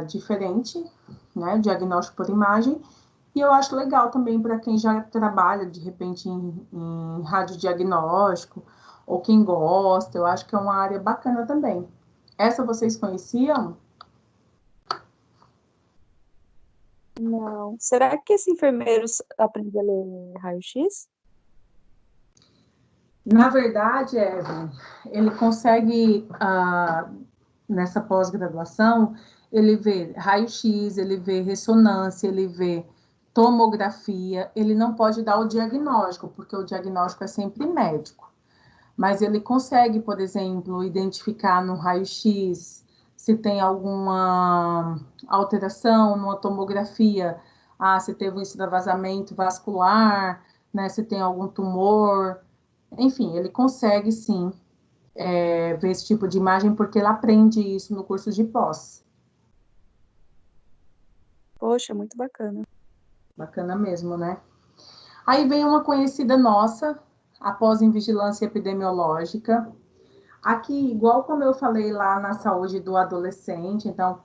diferente, né, diagnóstico por imagem, e eu acho legal também para quem já trabalha, de repente, em radiodiagnóstico, ou quem gosta, eu acho que é uma área bacana também. Essa vocês conheciam? Não. Será que esse enfermeiro aprende a ler raio-x? Na verdade, Evelyn, ele consegue, nessa pós-graduação, ele vê raio-x, ele vê ressonância, ele vê tomografia, ele não pode dar o diagnóstico, porque o diagnóstico é sempre médico. Mas ele consegue, por exemplo, identificar no raio-x se tem alguma alteração numa tomografia, se teve um extravasamento vascular, né, se tem algum tumor. Enfim, ele consegue, sim, ver esse tipo de imagem, porque ele aprende isso no curso de pós. Poxa, muito bacana. Bacana mesmo, né? Aí vem uma conhecida nossa, após em vigilância epidemiológica. Aqui, igual como eu falei lá na saúde do adolescente, então,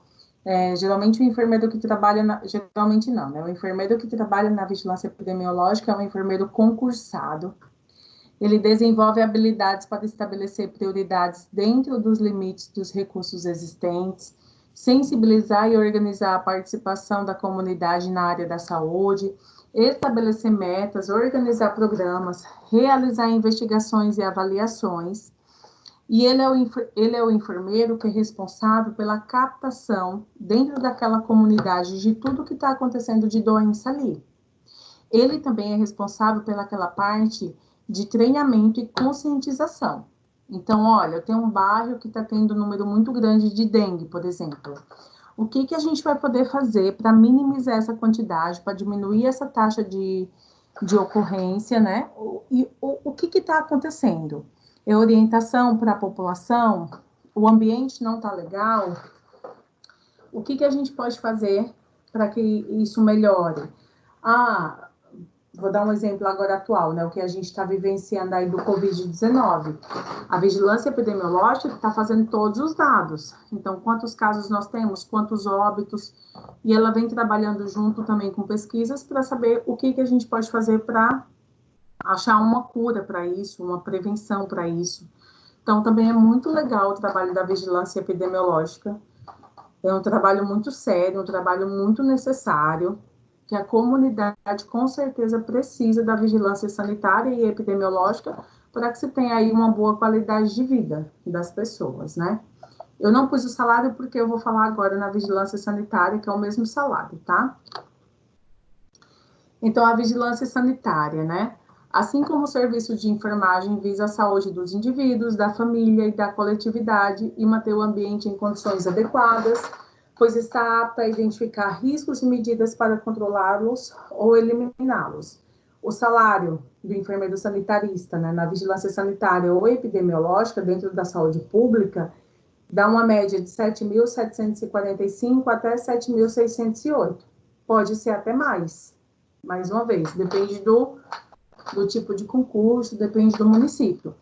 geralmente o enfermeiro que trabalha, geralmente não, né? O enfermeiro que trabalha na vigilância epidemiológica é um enfermeiro concursado. Ele desenvolve habilidades para estabelecer prioridades dentro dos limites dos recursos existentes, sensibilizar e organizar a participação da comunidade na área da saúde, estabelecer metas, organizar programas, realizar investigações e avaliações. E ele é o enfermeiro que é responsável pela captação dentro daquela comunidade de tudo que está acontecendo de doença ali. Ele também é responsável pelaquela parte de treinamento e conscientização. Então, olha, eu tenho um bairro que está tendo um número muito grande de dengue, por exemplo. O que a gente vai poder fazer para minimizar essa quantidade, para diminuir essa taxa de ocorrência, né? E o que está acontecendo? É orientação para a população? O ambiente não está legal? O que a gente pode fazer para que isso melhore? Vou dar um exemplo agora atual, né? O que a gente está vivenciando aí do Covid-19. A vigilância epidemiológica está fazendo todos os dados. Então, quantos casos nós temos, quantos óbitos, e ela vem trabalhando junto também com pesquisas para saber o que a gente pode fazer para achar uma cura para isso, uma prevenção para isso. Então, também é muito legal o trabalho da vigilância epidemiológica. É um trabalho muito sério, um trabalho muito necessário, que a comunidade com certeza precisa da vigilância sanitária e epidemiológica para que se tenha aí uma boa qualidade de vida das pessoas, né? Eu não pus o salário porque eu vou falar agora na vigilância sanitária, que é o mesmo salário, tá? Então, a vigilância sanitária, né? Assim como o serviço de enfermagem visa a saúde dos indivíduos, da família e da coletividade e manter o ambiente em condições adequadas, pois está apta a identificar riscos e medidas para controlá-los ou eliminá-los. O salário do enfermeiro sanitarista, né, na vigilância sanitária ou epidemiológica dentro da saúde pública, dá uma média de 7.745 até 7.608. Pode ser até mais uma vez, depende do tipo de concurso, depende do município.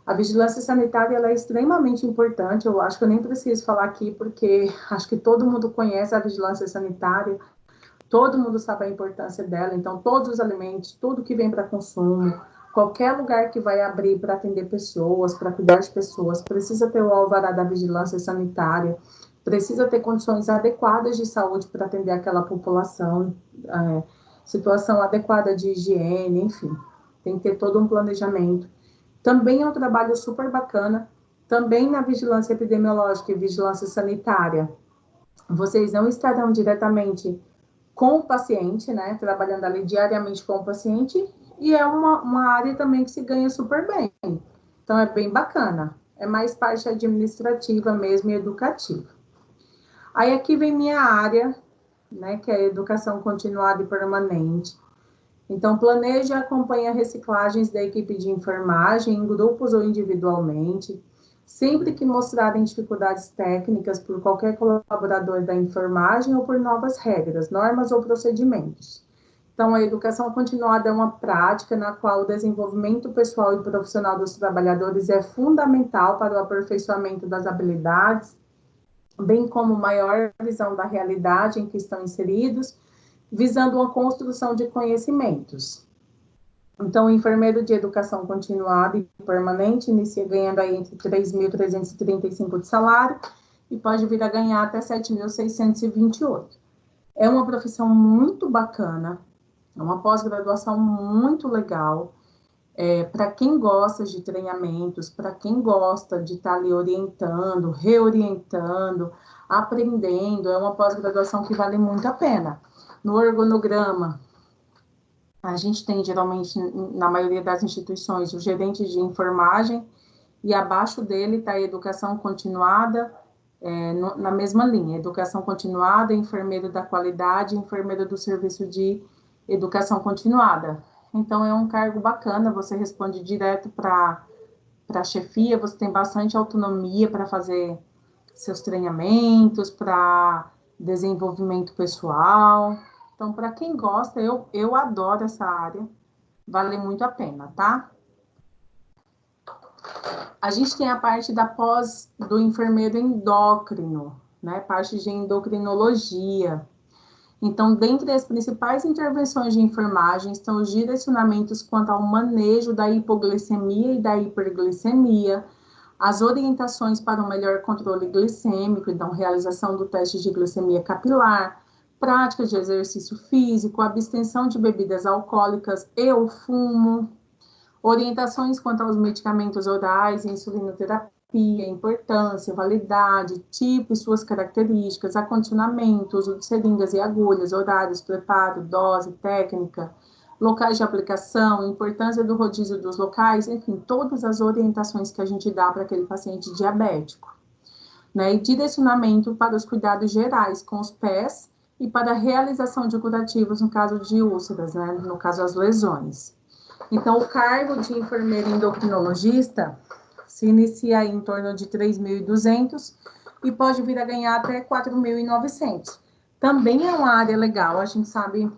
A vigilância sanitária ela é extremamente importante, eu acho que eu nem preciso falar aqui, porque acho que todo mundo conhece a vigilância sanitária, todo mundo sabe a importância dela, então todos os alimentos, tudo que vem para consumo, qualquer lugar que vai abrir para atender pessoas, para cuidar de pessoas, precisa ter o alvará da vigilância sanitária, precisa ter condições adequadas de saúde para atender aquela população, situação adequada de higiene, enfim, tem que ter todo um planejamento. Também é um trabalho super bacana, também na vigilância epidemiológica e vigilância sanitária, vocês não estarão diretamente com o paciente, né, trabalhando ali diariamente com o paciente, e é uma área também que se ganha super bem. Então, é bem bacana. É mais parte administrativa mesmo e educativa. Aí, aqui vem minha área, né, que é a educação continuada e permanente. Então, planeja e acompanha reciclagens da equipe de enfermagem, em grupos ou individualmente. Sempre que mostrarem dificuldades técnicas por qualquer colaborador da enfermagem ou por novas regras, normas ou procedimentos. Então, a educação continuada é uma prática na qual o desenvolvimento pessoal e profissional dos trabalhadores é fundamental para o aperfeiçoamento das habilidades, bem como maior visão da realidade em que estão inseridos, visando uma construção de conhecimentos. Então, o enfermeiro de educação continuada e permanente inicia ganhando aí entre 3.335 de salário e pode vir a ganhar até 7.628. É uma profissão muito bacana, é uma pós-graduação muito legal, para quem gosta de treinamentos, para quem gosta de estar ali orientando, reorientando, aprendendo, é uma pós-graduação que vale muito a pena. No organograma, a gente tem, geralmente, na maioria das instituições, o gerente de enfermagem, e abaixo dele está a educação continuada, na mesma linha, educação continuada, enfermeiro da qualidade, enfermeiro do serviço de educação continuada. Então, é um cargo bacana, você responde direto para a chefia, você tem bastante autonomia para fazer seus treinamentos, para desenvolvimento pessoal. Então, para quem gosta, eu adoro essa área, vale muito a pena, tá? A gente tem a parte da pós do enfermeiro endócrino, né? Parte de endocrinologia. Então, dentre as principais intervenções de enfermagem estão os direcionamentos quanto ao manejo da hipoglicemia e da hiperglicemia, as orientações para um melhor controle glicêmico, então, realização do teste de glicemia capilar, prática de exercício físico, abstenção de bebidas alcoólicas e o fumo, orientações quanto aos medicamentos orais, insulinoterapia, importância, validade, tipo e suas características, acondicionamento, uso de seringas e agulhas, horários, preparo, dose, técnica, locais de aplicação, importância do rodízio dos locais, enfim, todas as orientações que a gente dá para aquele paciente diabético, né? E direcionamento para os cuidados gerais com os pés e para a realização de curativos no caso de úlceras, né? No caso, as lesões. Então, o cargo de enfermeiro endocrinologista se inicia em torno de 3.200 e pode vir a ganhar até 4.900. Também é uma área legal, a gente sabe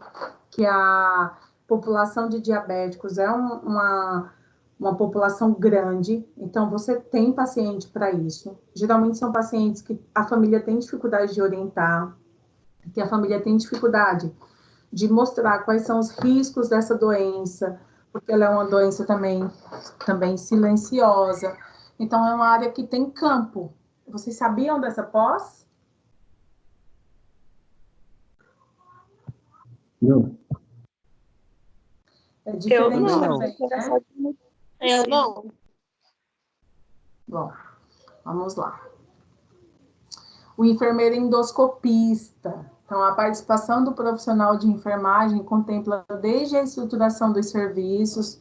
que a população de diabéticos é uma população grande, então você tem paciente para isso. Geralmente são pacientes que a família tem dificuldade de orientar, que a família tem dificuldade de mostrar quais são os riscos dessa doença, porque ela é uma doença também silenciosa. Então, é uma área que tem campo. Vocês sabiam dessa pós? Não. É diferente não. também, né? Eu não. Bom, vamos lá. O enfermeiro endoscopista. Então, a participação do profissional de enfermagem contempla desde a estruturação dos serviços,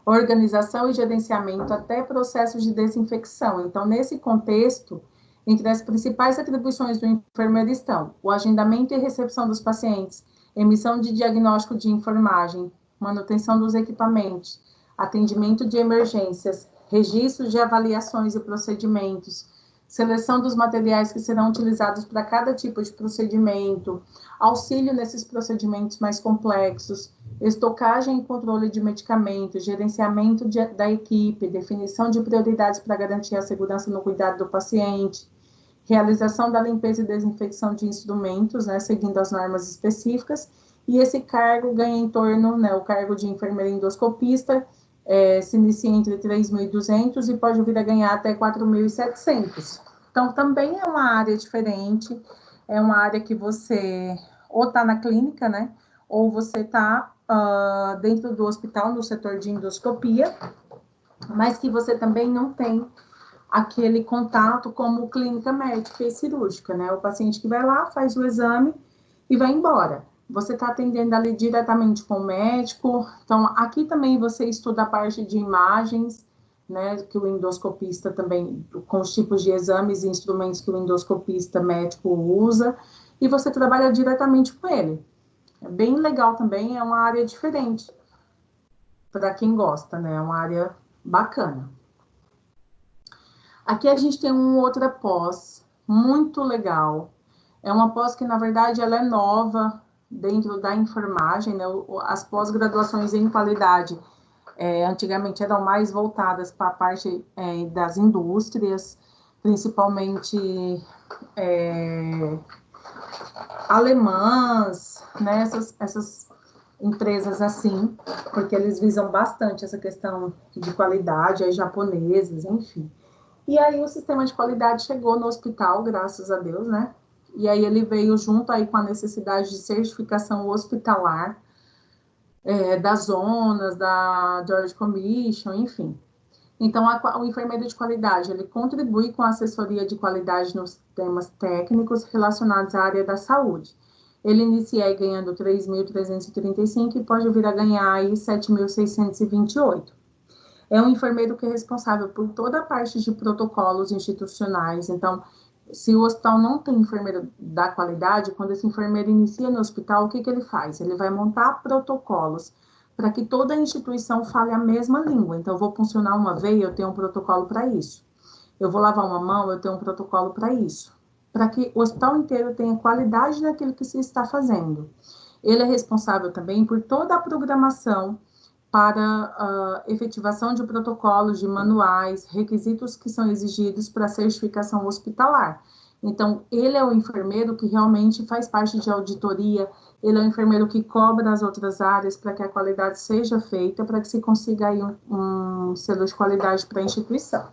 organização e gerenciamento, até processos de desinfecção. Então, nesse contexto, entre as principais atribuições do enfermeiro estão o agendamento e recepção dos pacientes, emissão de diagnóstico de enfermagem, manutenção dos equipamentos, atendimento de emergências, registro de avaliações e procedimentos, seleção dos materiais que serão utilizados para cada tipo de procedimento, auxílio nesses procedimentos mais complexos, estocagem e controle de medicamentos, gerenciamento da equipe, definição de prioridades para garantir a segurança no cuidado do paciente, realização da limpeza e desinfecção de instrumentos, né, seguindo as normas específicas, e esse cargo ganha em torno, né, o cargo de enfermeira endoscopista, se inicia entre 3.200 e pode vir a ganhar até 4.700. Então, também é uma área diferente, é uma área que você ou está na clínica, né, ou você está dentro do hospital, no setor de endoscopia, mas que você também não tem aquele contato como clínica médica e cirúrgica, né? O paciente que vai lá, faz o exame e vai embora. Você está atendendo ali diretamente com o médico. Então, aqui também você estuda a parte de imagens, né? Que o endoscopista também, com os tipos de exames e instrumentos que o endoscopista médico usa, e você trabalha diretamente com ele. É bem legal também, é uma área diferente para quem gosta, né? É uma área bacana. Aqui a gente tem uma outra pós, muito legal. É uma pós que, na verdade, ela é nova dentro da enfermagem, né? As pós-graduações em qualidade, antigamente eram mais voltadas para a parte das indústrias, principalmente alemãs, né? Essas empresas assim, porque eles visam bastante essa questão de qualidade, as japonesas, enfim. E aí o sistema de qualidade chegou no hospital, graças a Deus, né? E aí ele veio junto aí com a necessidade de certificação hospitalar, das zonas, da George Commission, enfim. Então, o enfermeiro de qualidade, ele contribui com a assessoria de qualidade nos temas técnicos relacionados à área da saúde. Ele inicia aí ganhando 3.335 e pode vir a ganhar aí 7.628. É um enfermeiro que é responsável por toda a parte de protocolos institucionais. Então, se o hospital não tem enfermeiro da qualidade, quando esse enfermeiro inicia no hospital, o que ele faz? Ele vai montar protocolos para que toda a instituição fale a mesma língua. Então, eu vou funcionar uma veia, eu tenho um protocolo para isso. Eu vou lavar uma mão, eu tenho um protocolo para isso. Para que o hospital inteiro tenha qualidade naquilo que se está fazendo. Ele é responsável também por toda a programação para a efetivação de protocolos, de manuais, requisitos que são exigidos para a certificação hospitalar. Então, ele é o enfermeiro que realmente faz parte de auditoria, ele é o enfermeiro que cobra as outras áreas para que a qualidade seja feita, para que se consiga aí um selo de qualidade para a instituição.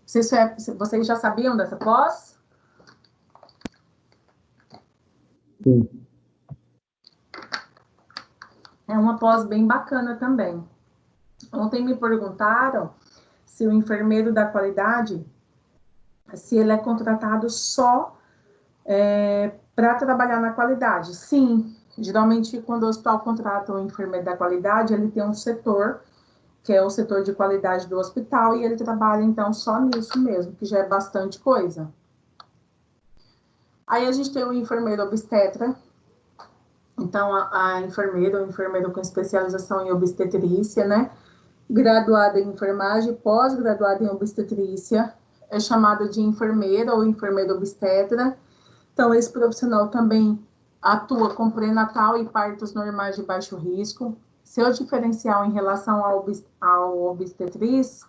Vocês já sabiam dessa pós? Sim. É uma pós bem bacana também. Ontem me perguntaram se o enfermeiro da qualidade, se ele é contratado só para trabalhar na qualidade. Sim, geralmente quando o hospital contrata um enfermeiro da qualidade, ele tem um setor, que é o setor de qualidade do hospital, e ele trabalha então só nisso mesmo, que já é bastante coisa. Aí a gente tem o enfermeiro obstetra. Então, a enfermeira, o enfermeiro com especialização em obstetrícia, né? Graduada em enfermagem, pós-graduada em obstetrícia, é chamada de enfermeira ou enfermeira obstetra. Então, esse profissional também atua com pré-natal e partos normais de baixo risco. Seu diferencial em relação ao obstetriz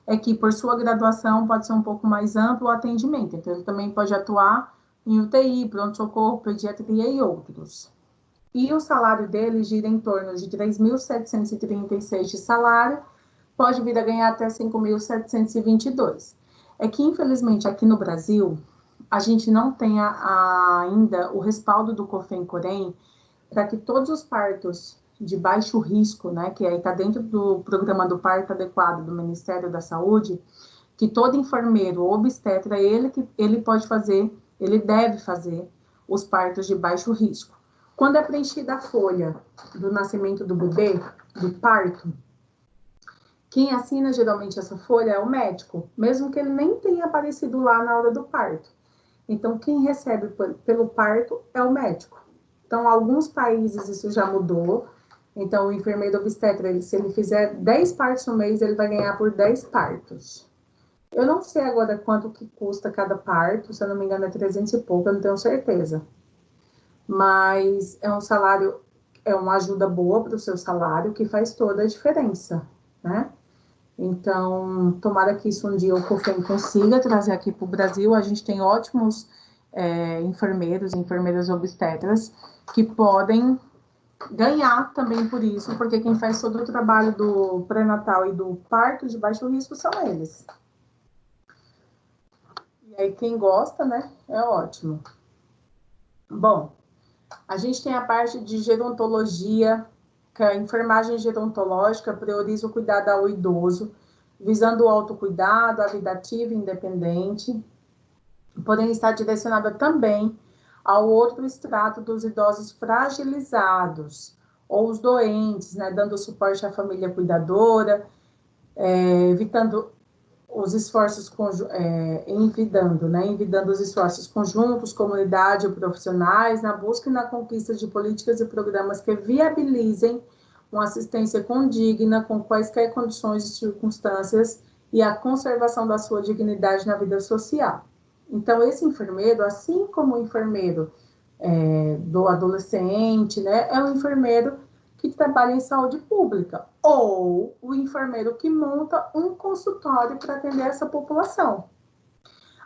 é que, por sua graduação, pode ser um pouco mais amplo o atendimento. Então, ele também pode atuar em UTI, pronto-socorro, pediatria e outros. E o salário dele gira em torno de 3.736 de salário, pode vir a ganhar até 5.722. É que, infelizmente, aqui no Brasil, a gente não tem ainda o respaldo do COFEM-COREM para que todos os partos de baixo risco, né, que aí está dentro do programa do parto adequado do Ministério da Saúde, que todo enfermeiro ou obstetra, ele pode fazer, ele deve fazer os partos de baixo risco. Quando é preenchida a folha do nascimento do bebê, do parto, quem assina geralmente essa folha é o médico, mesmo que ele nem tenha aparecido lá na hora do parto. Então, quem recebe pelo parto é o médico. Então, alguns países isso já mudou. Então, o enfermeiro obstetra, se ele fizer 10 partos no mês, ele vai ganhar por 10 partos. Eu não sei agora quanto que custa cada parto, se eu não me engano é 300 e pouco, eu não tenho certeza. Mas é um salário, é uma ajuda boa para o seu salário que faz toda a diferença, né? Então, tomara que isso um dia o COFEM consiga trazer aqui para o Brasil. A gente tem ótimos enfermeiros, enfermeiras obstetras que podem ganhar também por isso, porque quem faz todo o trabalho do pré-natal e do parto de baixo risco são eles. E aí, quem gosta, né, é ótimo. Bom, a gente tem a parte de gerontologia, que a enfermagem gerontológica prioriza o cuidado ao idoso, visando o autocuidado, a vida ativa e independente, porém está direcionada também ao outro extrato dos idosos fragilizados, ou os doentes, né, dando suporte à família cuidadora, evitando os esforços, envidando os esforços conjuntos, comunidade e profissionais, na busca e na conquista de políticas e programas que viabilizem uma assistência condigna, com quaisquer condições e circunstâncias, e a conservação da sua dignidade na vida social. Então, esse enfermeiro, assim como o enfermeiro do adolescente, né, é um enfermeiro que trabalha em saúde pública, ou o enfermeiro que monta um consultório para atender essa população.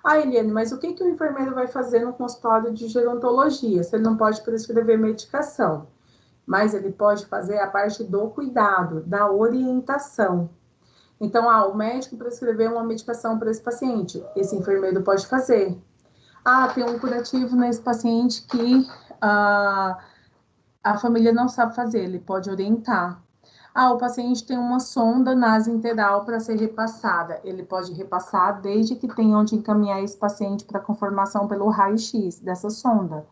Ah, Eliane, mas o que o enfermeiro vai fazer no consultório de gerontologia? Se ele não pode prescrever medicação, mas ele pode fazer a parte do cuidado, da orientação. Então, o médico prescreveu uma medicação para esse paciente, esse enfermeiro pode fazer. Tem um curativo nesse paciente que a família não sabe fazer, ele pode orientar. O paciente tem uma sonda nasointeral para ser repassada, ele pode repassar desde que tenha onde encaminhar esse paciente para conformação pelo raio-x dessa sonda.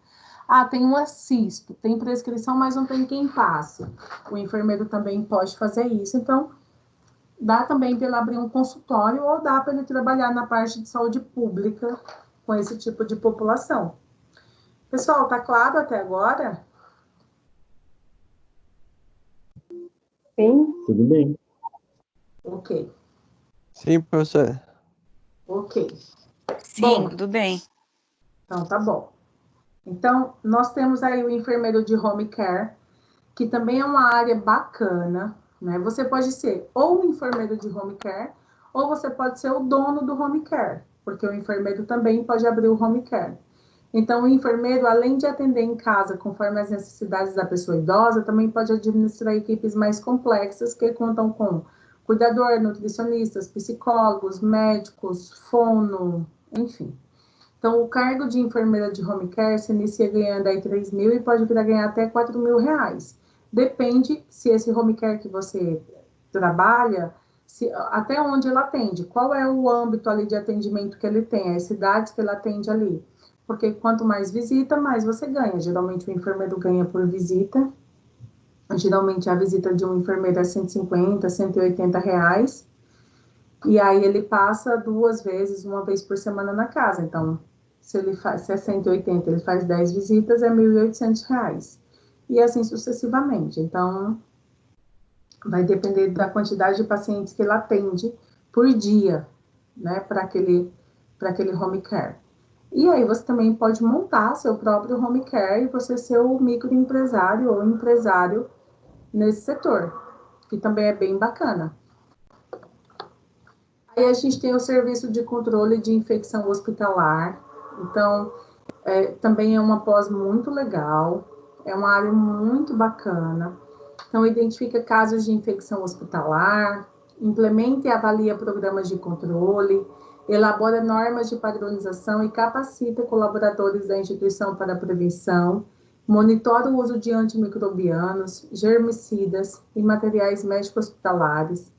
Tem um cisto, tem prescrição, mas não tem quem passe. O enfermeiro também pode fazer isso, então dá também para ele abrir um consultório ou dá para ele trabalhar na parte de saúde pública com esse tipo de população. Pessoal, tá claro até agora? Sim. Tudo bem. Ok. Sim, professor. Ok. Sim, Bom, tudo bem. então tá bom. Então, nós temos aí o enfermeiro de home care, que também é uma área bacana, né? Você pode ser ou o enfermeiro de home care, ou você pode ser o dono do home care, porque o enfermeiro também pode abrir o home care. Então, o enfermeiro, além de atender em casa conforme as necessidades da pessoa idosa, também pode administrar equipes mais complexas que contam com cuidador, nutricionistas, psicólogos, médicos, fono, enfim. Então, o cargo de enfermeira de home care se inicia ganhando aí 3 mil e pode vir a ganhar até 4 mil reais. Depende se esse home care que você trabalha, até onde ele atende, qual é o âmbito ali de atendimento que ele tem, as cidades que ele atende ali. Porque quanto mais visita, mais você ganha. Geralmente o enfermeiro ganha por visita. Geralmente a visita de um enfermeiro é 150, 180 reais. E aí ele passa 2 vezes, 1 vez por semana na casa. Então, se é 180, ele faz 10 visitas, é 1.800 reais. E assim sucessivamente. Então, vai depender da quantidade de pacientes que ele atende por dia, né, para aquele home care. E aí você também pode montar seu próprio home care e você ser o microempresário ou empresário nesse setor, que também é bem bacana. Aí a gente tem o serviço de controle de infecção hospitalar. Então, também é uma pós muito legal, é uma área muito bacana. Então, identifica casos de infecção hospitalar, implementa e avalia programas de controle, elabora normas de padronização e capacita colaboradores da instituição para a prevenção, monitora o uso de antimicrobianos, germicidas e materiais médicos hospitalares,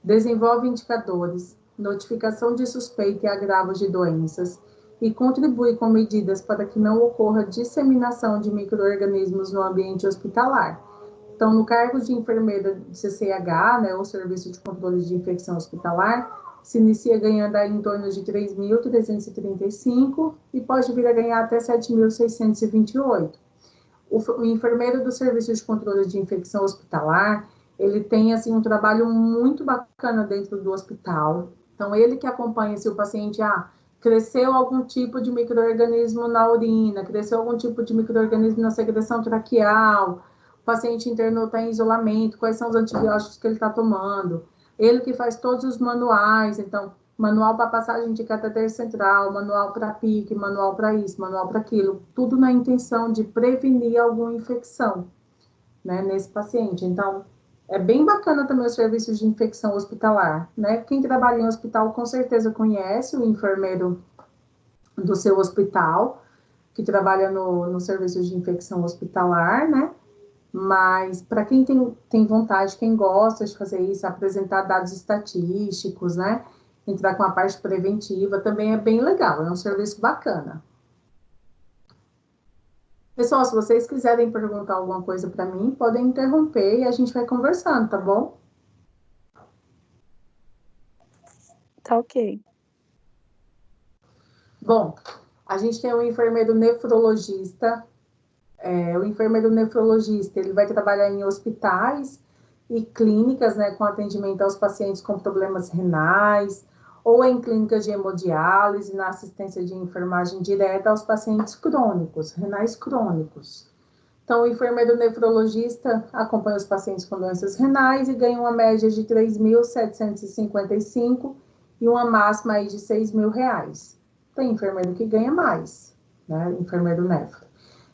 desenvolve indicadores, notificação de suspeita e agravos de doenças e contribui com medidas para que não ocorra disseminação de micro-organismos no ambiente hospitalar. Então, no cargo de enfermeira de CCH, né, o Serviço de Controle de Infecção Hospitalar, se inicia ganhando aí em torno de 3.335 e pode vir a ganhar até 7.628. O enfermeiro do Serviço de Controle de Infecção Hospitalar, ele tem assim um trabalho muito bacana dentro do hospital. Então, ele que acompanha se o paciente, cresceu algum tipo de micro-organismo na urina, cresceu algum tipo de micro-organismo na secreção traqueal, o paciente internou, está em isolamento, quais são os antibióticos que ele está tomando. Ele que faz todos os manuais, então, manual para passagem de catéter central, manual para PIC, manual para isso, manual para aquilo, tudo na intenção de prevenir alguma infecção, né, nesse paciente. Então, é bem bacana também os serviços de infecção hospitalar, né? Quem trabalha em hospital com certeza conhece o enfermeiro do seu hospital, que trabalha no serviço de infecção hospitalar, né? Mas para quem tem vontade, quem gosta de fazer isso, apresentar dados estatísticos, né? Entrar com a parte preventiva, também é bem legal, é um serviço bacana. Pessoal, se vocês quiserem perguntar alguma coisa para mim, podem interromper e a gente vai conversando, tá bom? Tá ok. Bom, a gente tem um enfermeiro nefrologista. O enfermeiro nefrologista, ele vai trabalhar em hospitais e clínicas, né, com atendimento aos pacientes com problemas renais, ou em clínicas de hemodiálise, na assistência de enfermagem direta aos pacientes crônicos, renais crônicos. Então, o enfermeiro nefrologista acompanha os pacientes com doenças renais e ganha uma média de R$ 3.755 e uma máxima aí de R$ 6.000. Tem enfermeiro que ganha mais, né, enfermeiro nefro.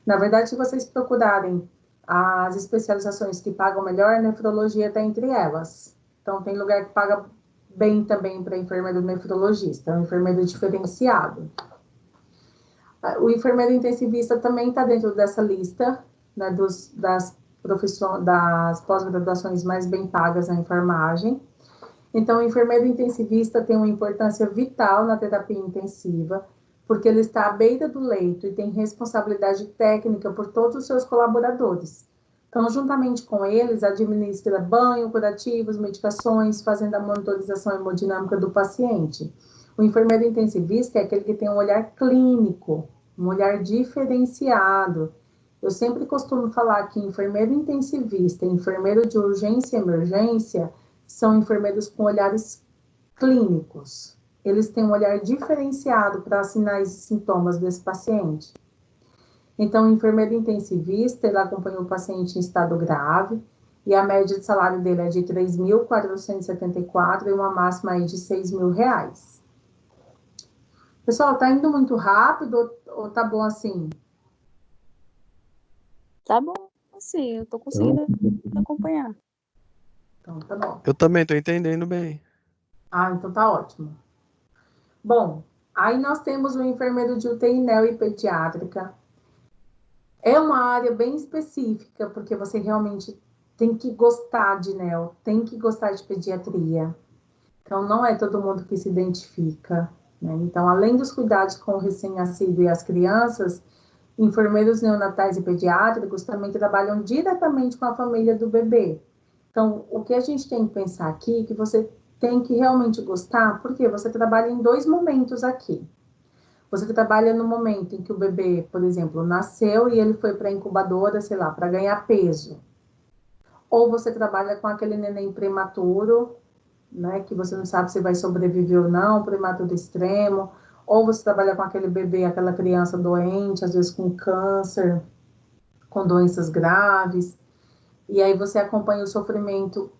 Na verdade, se vocês procurarem as especializações que pagam melhor, a nefrologia está entre elas. Então, tem lugar que paga bem também para enfermeiro nefrologista, é um enfermeiro diferenciado. O enfermeiro intensivista também está dentro dessa lista, né, das pós-graduações mais bem pagas na enfermagem. Então, o enfermeiro intensivista tem uma importância vital na terapia intensiva, porque ele está à beira do leito e tem responsabilidade técnica por todos os seus colaboradores. Então, juntamente com eles, administra banho, curativos, medicações, fazendo a monitorização hemodinâmica do paciente. O enfermeiro intensivista é aquele que tem um olhar clínico, um olhar diferenciado. Eu sempre costumo falar que enfermeiro intensivista, enfermeiro de urgência e emergência, são enfermeiros com olhares clínicos. Eles têm um olhar diferenciado para sinais e sintomas desse paciente. Então, o enfermeiro intensivista, ele acompanha o paciente em estado grave, e a média de salário dele é de R$ 3.474 e uma máxima aí de R$ 6.000. Pessoal, tá indo muito rápido ou tá bom assim? Tá bom, sim, eu tô conseguindo acompanhar. Então, tá bom. Eu também tô entendendo bem. Então tá ótimo. Bom, aí nós temos o enfermeiro de UTI neo e pediátrica. É uma área bem específica, porque você realmente tem que gostar de neo, tem que gostar de pediatria. Então, não é todo mundo que se identifica, né? Então, além dos cuidados com o recém-nascido e as crianças, enfermeiros neonatais e pediátricos também trabalham diretamente com a família do bebê. Então, o que a gente tem que pensar aqui é que você tem que realmente gostar, porque você trabalha em 2 momentos aqui. Você trabalha no momento em que o bebê, por exemplo, nasceu e ele foi para a incubadora, sei lá, para ganhar peso. Ou você trabalha com aquele neném prematuro, né, que você não sabe se vai sobreviver ou não, prematuro extremo. Ou você trabalha com aquele bebê, aquela criança doente, às vezes com câncer, com doenças graves. E aí você acompanha o sofrimento,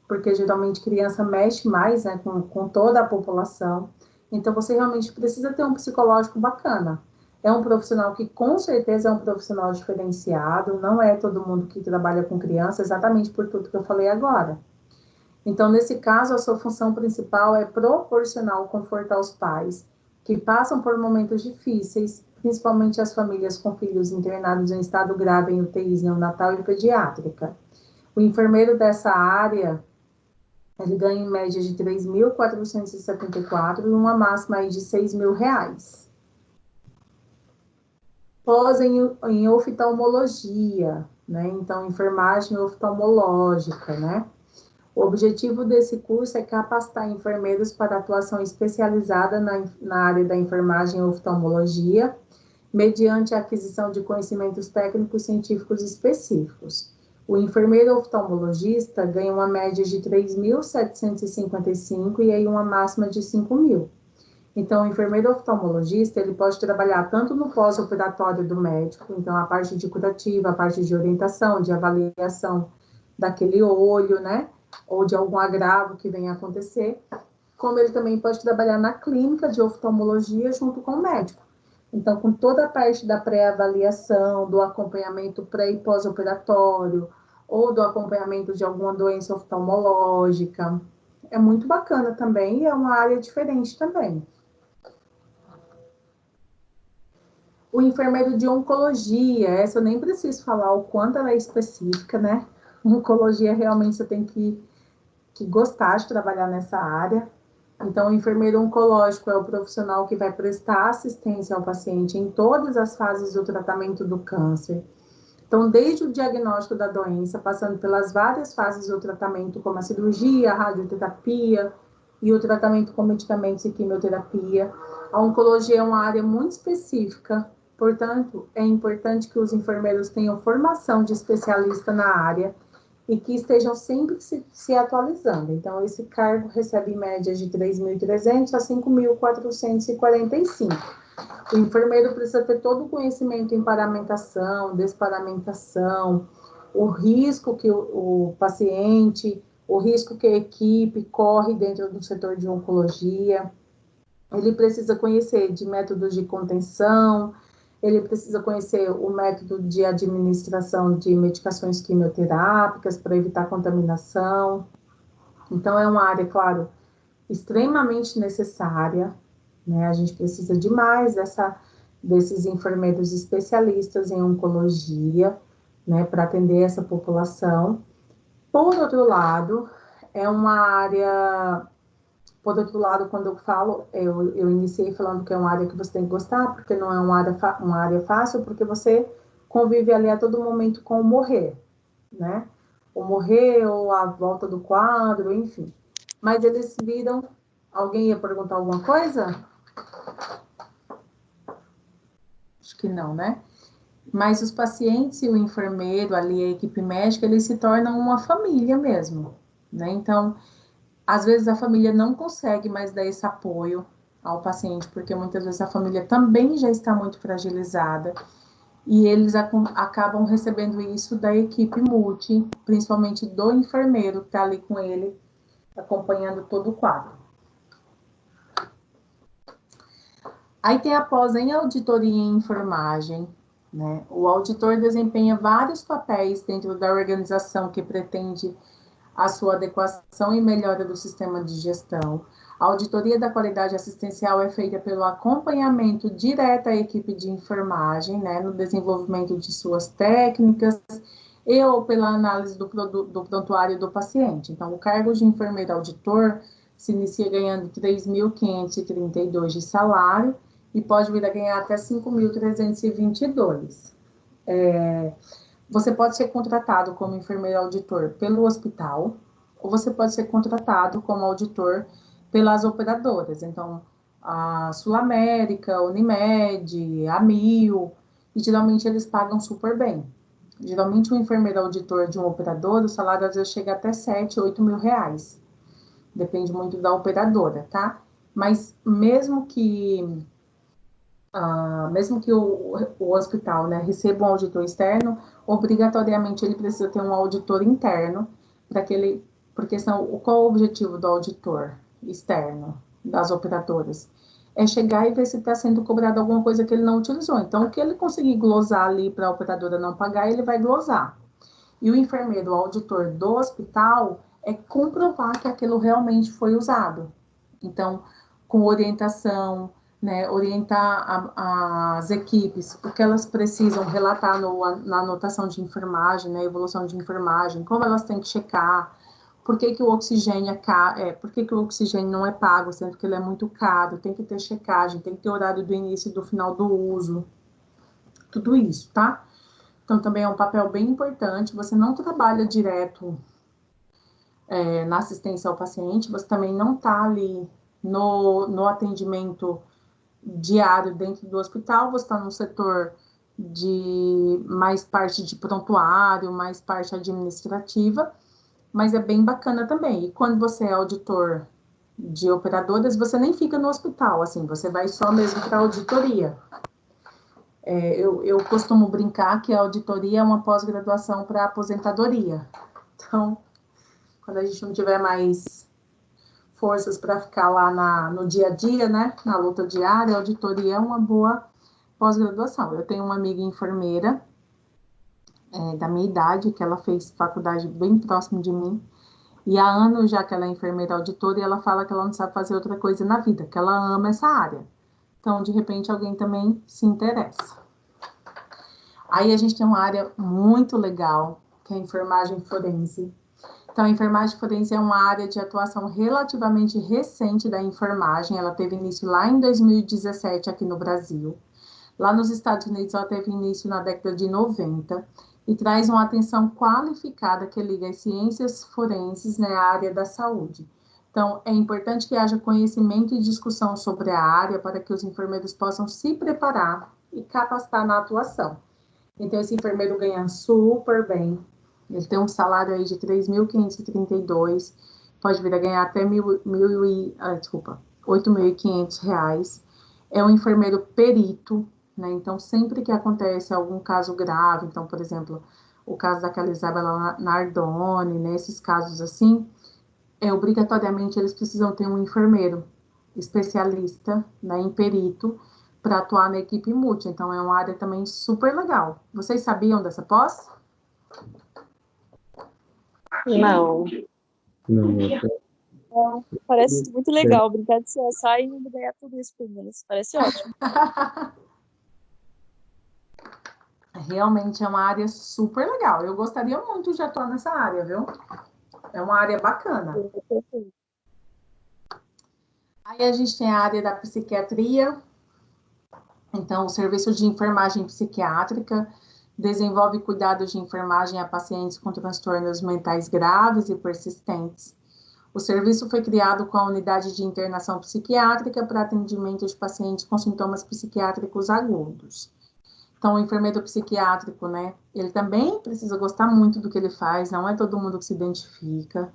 porque geralmente criança mexe mais, né, com toda a população. Então, você realmente precisa ter um psicológico bacana. É um profissional que, com certeza, é um profissional diferenciado. Não é todo mundo que trabalha com criança, exatamente por tudo que eu falei agora. Então, nesse caso, a sua função principal é proporcionar o conforto aos pais que passam por momentos difíceis, principalmente as famílias com filhos internados em estado grave em UTIs neonatal e pediátrica. O enfermeiro dessa área, ele ganha em média de R$ 3.474 e uma máxima aí de R$ 6.000. Pós em oftalmologia, né? Então, enfermagem oftalmológica, né? O objetivo desse curso é capacitar enfermeiros para atuação especializada na área da enfermagem e oftalmologia, mediante a aquisição de conhecimentos técnicos científicos específicos. O enfermeiro oftalmologista ganha uma média de 3.755 e aí uma máxima de 5.000. Então, o enfermeiro oftalmologista, ele pode trabalhar tanto no pós-operatório do médico, então a parte de curativa, a parte de orientação, de avaliação daquele olho, né, ou de algum agravo que venha a acontecer, como ele também pode trabalhar na clínica de oftalmologia junto com o médico. Então, com toda a parte da pré-avaliação, do acompanhamento pré- e pós-operatório, ou do acompanhamento de alguma doença oftalmológica, é muito bacana também e é uma área diferente também. O enfermeiro de oncologia, essa eu nem preciso falar o quanto ela é específica, né? Oncologia realmente você tem que gostar de trabalhar nessa área. Então, o enfermeiro oncológico é o profissional que vai prestar assistência ao paciente em todas as fases do tratamento do câncer. Então, desde o diagnóstico da doença, passando pelas várias fases do tratamento, como a cirurgia, a radioterapia e o tratamento com medicamentos e quimioterapia. A oncologia é uma área muito específica, portanto, é importante que os enfermeiros tenham formação de especialista na área e que estejam sempre se atualizando. Então, esse cargo recebe em média de 3.300 a 5.445. O enfermeiro precisa ter todo o conhecimento em paramentação, desparamentação, o risco que o paciente, o risco que a equipe corre dentro do setor de oncologia. Ele precisa conhecer de métodos de contenção, ele precisa conhecer o método de administração de medicações quimioterápicas para evitar contaminação. Então, é uma área, claro, extremamente necessária, né? A gente precisa demais desses enfermeiros especialistas em oncologia, né, para atender essa população. Por outro lado, é uma área... Por outro lado, quando eu falo, eu iniciei falando que é uma área que você tem que gostar, porque não é uma área fácil, porque você convive ali a todo momento com o morrer, né? O morrer ou a volta do quadro, enfim. Mas eles viram... Alguém ia perguntar alguma coisa? Acho que não, né? Mas os pacientes e o enfermeiro ali, a equipe médica, eles se tornam uma família mesmo, né? Então, às vezes a família não consegue mais dar esse apoio ao paciente, porque muitas vezes a família também já está muito fragilizada e eles acabam recebendo isso da equipe multi, principalmente do enfermeiro que está ali com ele, acompanhando todo o quadro. Aí tem a pós em auditoria e enfermagem, né? O auditor desempenha vários papéis dentro da organização que pretende a sua adequação e melhora do sistema de gestão. A auditoria da qualidade assistencial é feita pelo acompanhamento direto à equipe de enfermagem, né, no desenvolvimento de suas técnicas e ou pela análise do prontuário do paciente. Então, o cargo de enfermeiro auditor se inicia ganhando 3.532 de salário e pode vir a ganhar até 5.322. Você pode ser contratado como enfermeiro auditor pelo hospital, ou você pode ser contratado como auditor pelas operadoras. Então, a Sul América, Unimed, a Mil, e geralmente eles pagam super bem. Geralmente, um enfermeiro auditor de um operador, o salário às vezes chega até 7, 8 mil reais. Depende muito da operadora, tá? Mas mesmo que o hospital, né, receba um auditor externo, obrigatoriamente ele precisa ter um auditor interno, porque qual o objetivo do auditor externo, das operadoras? É chegar e ver se está sendo cobrado alguma coisa que ele não utilizou. Então, o que ele conseguir glosar ali para a operadora não pagar, ele vai glosar. E o enfermeiro, o auditor do hospital, é comprovar que aquilo realmente foi usado. Então, com orientação, né, orientar as equipes, o que elas precisam relatar na anotação de enfermagem, né, evolução de enfermagem, como elas têm que checar, por que o oxigênio por que o oxigênio não é pago, sendo que ele é muito caro, tem que ter checagem, tem que ter horário do início e do final do uso, tudo isso, tá? Então, também é um papel bem importante, você não trabalha direto na assistência ao paciente, você também não está ali no atendimento diário dentro do hospital, você está no setor de mais parte de prontuário, mais parte administrativa, mas é bem bacana também. E quando você é auditor de operadoras, você nem fica no hospital, assim, você vai só mesmo para auditoria. Eu costumo brincar que a auditoria é uma pós-graduação para aposentadoria. Então, quando a gente não tiver mais forças para ficar lá no dia a dia, né, na luta diária, a auditoria é uma boa pós-graduação. Eu tenho uma amiga enfermeira, da minha idade, que ela fez faculdade bem próximo de mim, e há anos já que ela é enfermeira auditora, e ela fala que ela não sabe fazer outra coisa na vida, que ela ama essa área. Então, de repente, alguém também se interessa. Aí a gente tem uma área muito legal, que é a enfermagem forense. Então, a enfermagem forense é uma área de atuação relativamente recente da enfermagem. Ela teve início lá em 2017 aqui no Brasil. Lá nos Estados Unidos, ela teve início na década de 90 e traz uma atenção qualificada que liga as ciências forenses, né, à área da saúde. Então, é importante que haja conhecimento e discussão sobre a área para que os enfermeiros possam se preparar e capacitar na atuação. Então, esse enfermeiro ganha super bem. Ele tem um salário aí de 3.532, pode vir a ganhar até R$8.500. É um enfermeiro perito, né? Então, sempre que acontece algum caso grave, então, por exemplo, o caso daquela Isabela Nardoni, né? Esses casos assim, obrigatoriamente eles precisam ter um enfermeiro especialista, né, em perito, para atuar na equipe multi. Então, é uma área também super legal. Vocês sabiam dessa pós? Não. Não, Parece muito legal brincar de CSI e ainda ganhar tudo isso por mês. Parece ótimo. Realmente é uma área super legal. Eu gostaria muito de atuar nessa área, viu? É uma área bacana. Aí a gente tem a área da psiquiatria. Então, o serviço de enfermagem psiquiátrica desenvolve cuidados de enfermagem a pacientes com transtornos mentais graves e persistentes. O serviço foi criado com a unidade de internação psiquiátrica para atendimento de pacientes com sintomas psiquiátricos agudos. Então, o enfermeiro psiquiátrico, né, ele também precisa gostar muito do que ele faz, não é todo mundo que se identifica.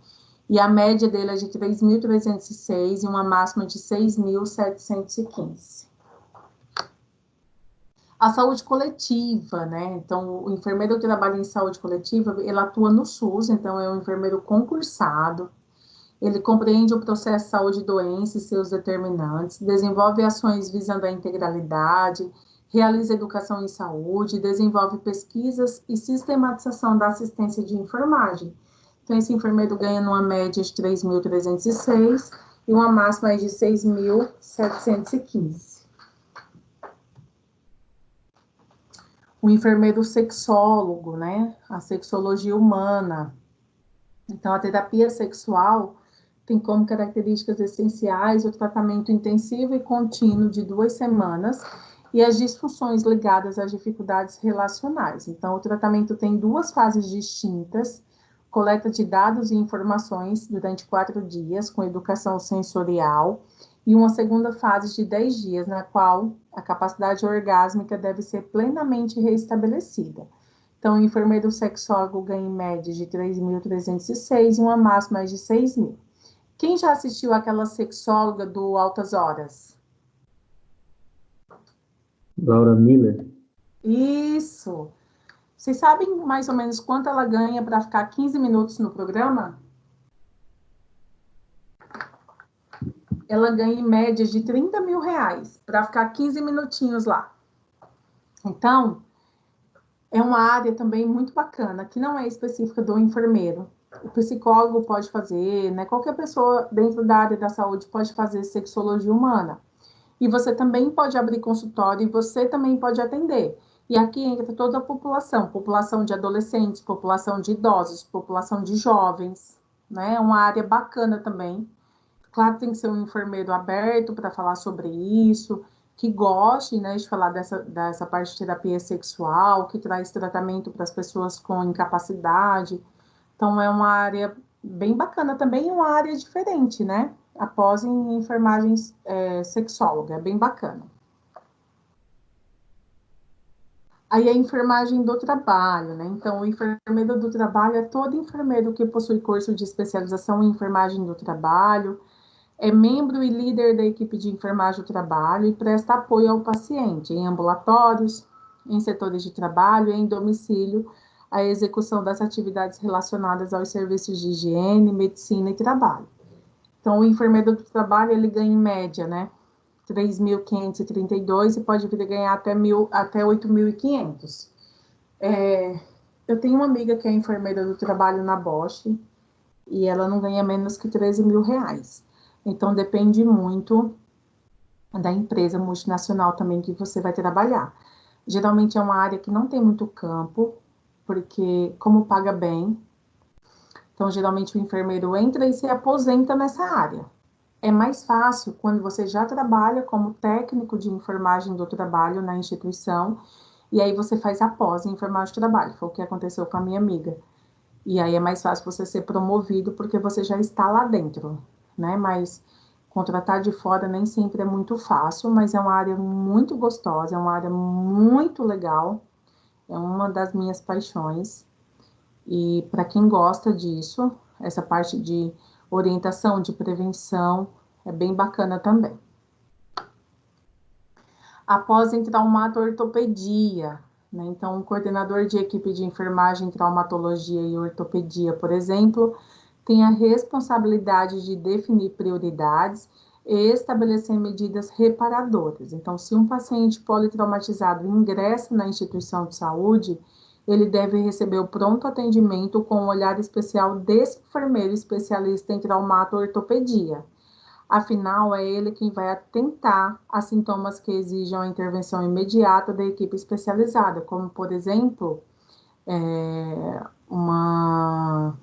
E a média dele é de 3.306 e uma máxima de 6.715. A saúde coletiva, né? Então, o enfermeiro que trabalha em saúde coletiva, ele atua no SUS, então é um enfermeiro concursado. Ele compreende o processo de saúde e doença e seus determinantes, desenvolve ações visando a integralidade, realiza educação em saúde, desenvolve pesquisas e sistematização da assistência de enfermagem. Então, esse enfermeiro ganha numa média de 3.306 e uma máxima de 6.715. O enfermeiro sexólogo, né? A sexologia humana. Então, a terapia sexual tem como características essenciais o tratamento intensivo e contínuo de 2 semanas e as disfunções ligadas às dificuldades relacionais. Então, o tratamento tem 2 fases distintas: coleta de dados e informações durante 4 dias, com educação sensorial, e uma segunda fase de 10 dias, na qual a capacidade orgásmica deve ser plenamente restabelecida. Então, o enfermeiro sexólogo ganha em média de 3.306 e uma máxima de 6.000. Quem já assistiu aquela sexóloga do Altas Horas? Laura Miller? Isso! Vocês sabem mais ou menos quanto ela ganha para ficar 15 minutos no programa? Ela ganha em média de R$30.000 para ficar 15 minutinhos lá. Então, é uma área também muito bacana, que não é específica do enfermeiro. O psicólogo pode fazer, né? Qualquer pessoa dentro da área da saúde pode fazer sexologia humana. E você também pode abrir consultório e você também pode atender. E aqui entra toda a população de adolescentes, população de idosos, população de jovens, né? É uma área bacana também. Claro, tem que ser um enfermeiro aberto para falar sobre isso, que goste, né, de falar dessa parte de terapia sexual, que traz tratamento para as pessoas com incapacidade. Então, é uma área bem bacana também, uma área diferente, né? Após em enfermagem sexóloga, é bem bacana. Aí a enfermagem do trabalho, né? Então, o enfermeiro do trabalho é todo enfermeiro que possui curso de especialização em enfermagem do trabalho, é membro e líder da equipe de enfermagem do trabalho e presta apoio ao paciente em ambulatórios, em setores de trabalho e em domicílio, a execução das atividades relacionadas aos serviços de higiene, medicina e trabalho. Então, o enfermeiro do trabalho, ele ganha em média, né? 3.532 e pode vir a ganhar até 8.500. Eu tenho uma amiga que é enfermeira do trabalho na Bosch e ela não ganha menos que 13 mil reais. Então, depende muito da empresa multinacional também que você vai trabalhar. Geralmente é uma área que não tem muito campo, porque como paga bem, então geralmente o enfermeiro entra e se aposenta nessa área. É mais fácil quando você já trabalha como técnico de enfermagem do trabalho na instituição, e aí você faz a pós em enfermagem do trabalho. Foi o que aconteceu com a minha amiga. E aí é mais fácil você ser promovido porque você já está lá dentro, né? Mas contratar de fora nem sempre é muito fácil, mas é uma área muito gostosa, é uma área muito legal, é uma das minhas paixões. E para quem gosta disso, essa parte de orientação, de prevenção, é bem bacana também. Após em traumato-ortopedia, né? Então, o coordenador de equipe de enfermagem, traumatologia e ortopedia, por exemplo, tem a responsabilidade de definir prioridades e estabelecer medidas reparadoras. Então, se um paciente politraumatizado ingressa na instituição de saúde, ele deve receber o pronto atendimento com um olhar especial desse enfermeiro especialista em traumato-ortopedia. Afinal, é ele quem vai atentar a sintomas que exijam a intervenção imediata da equipe especializada, como, por exemplo, uma...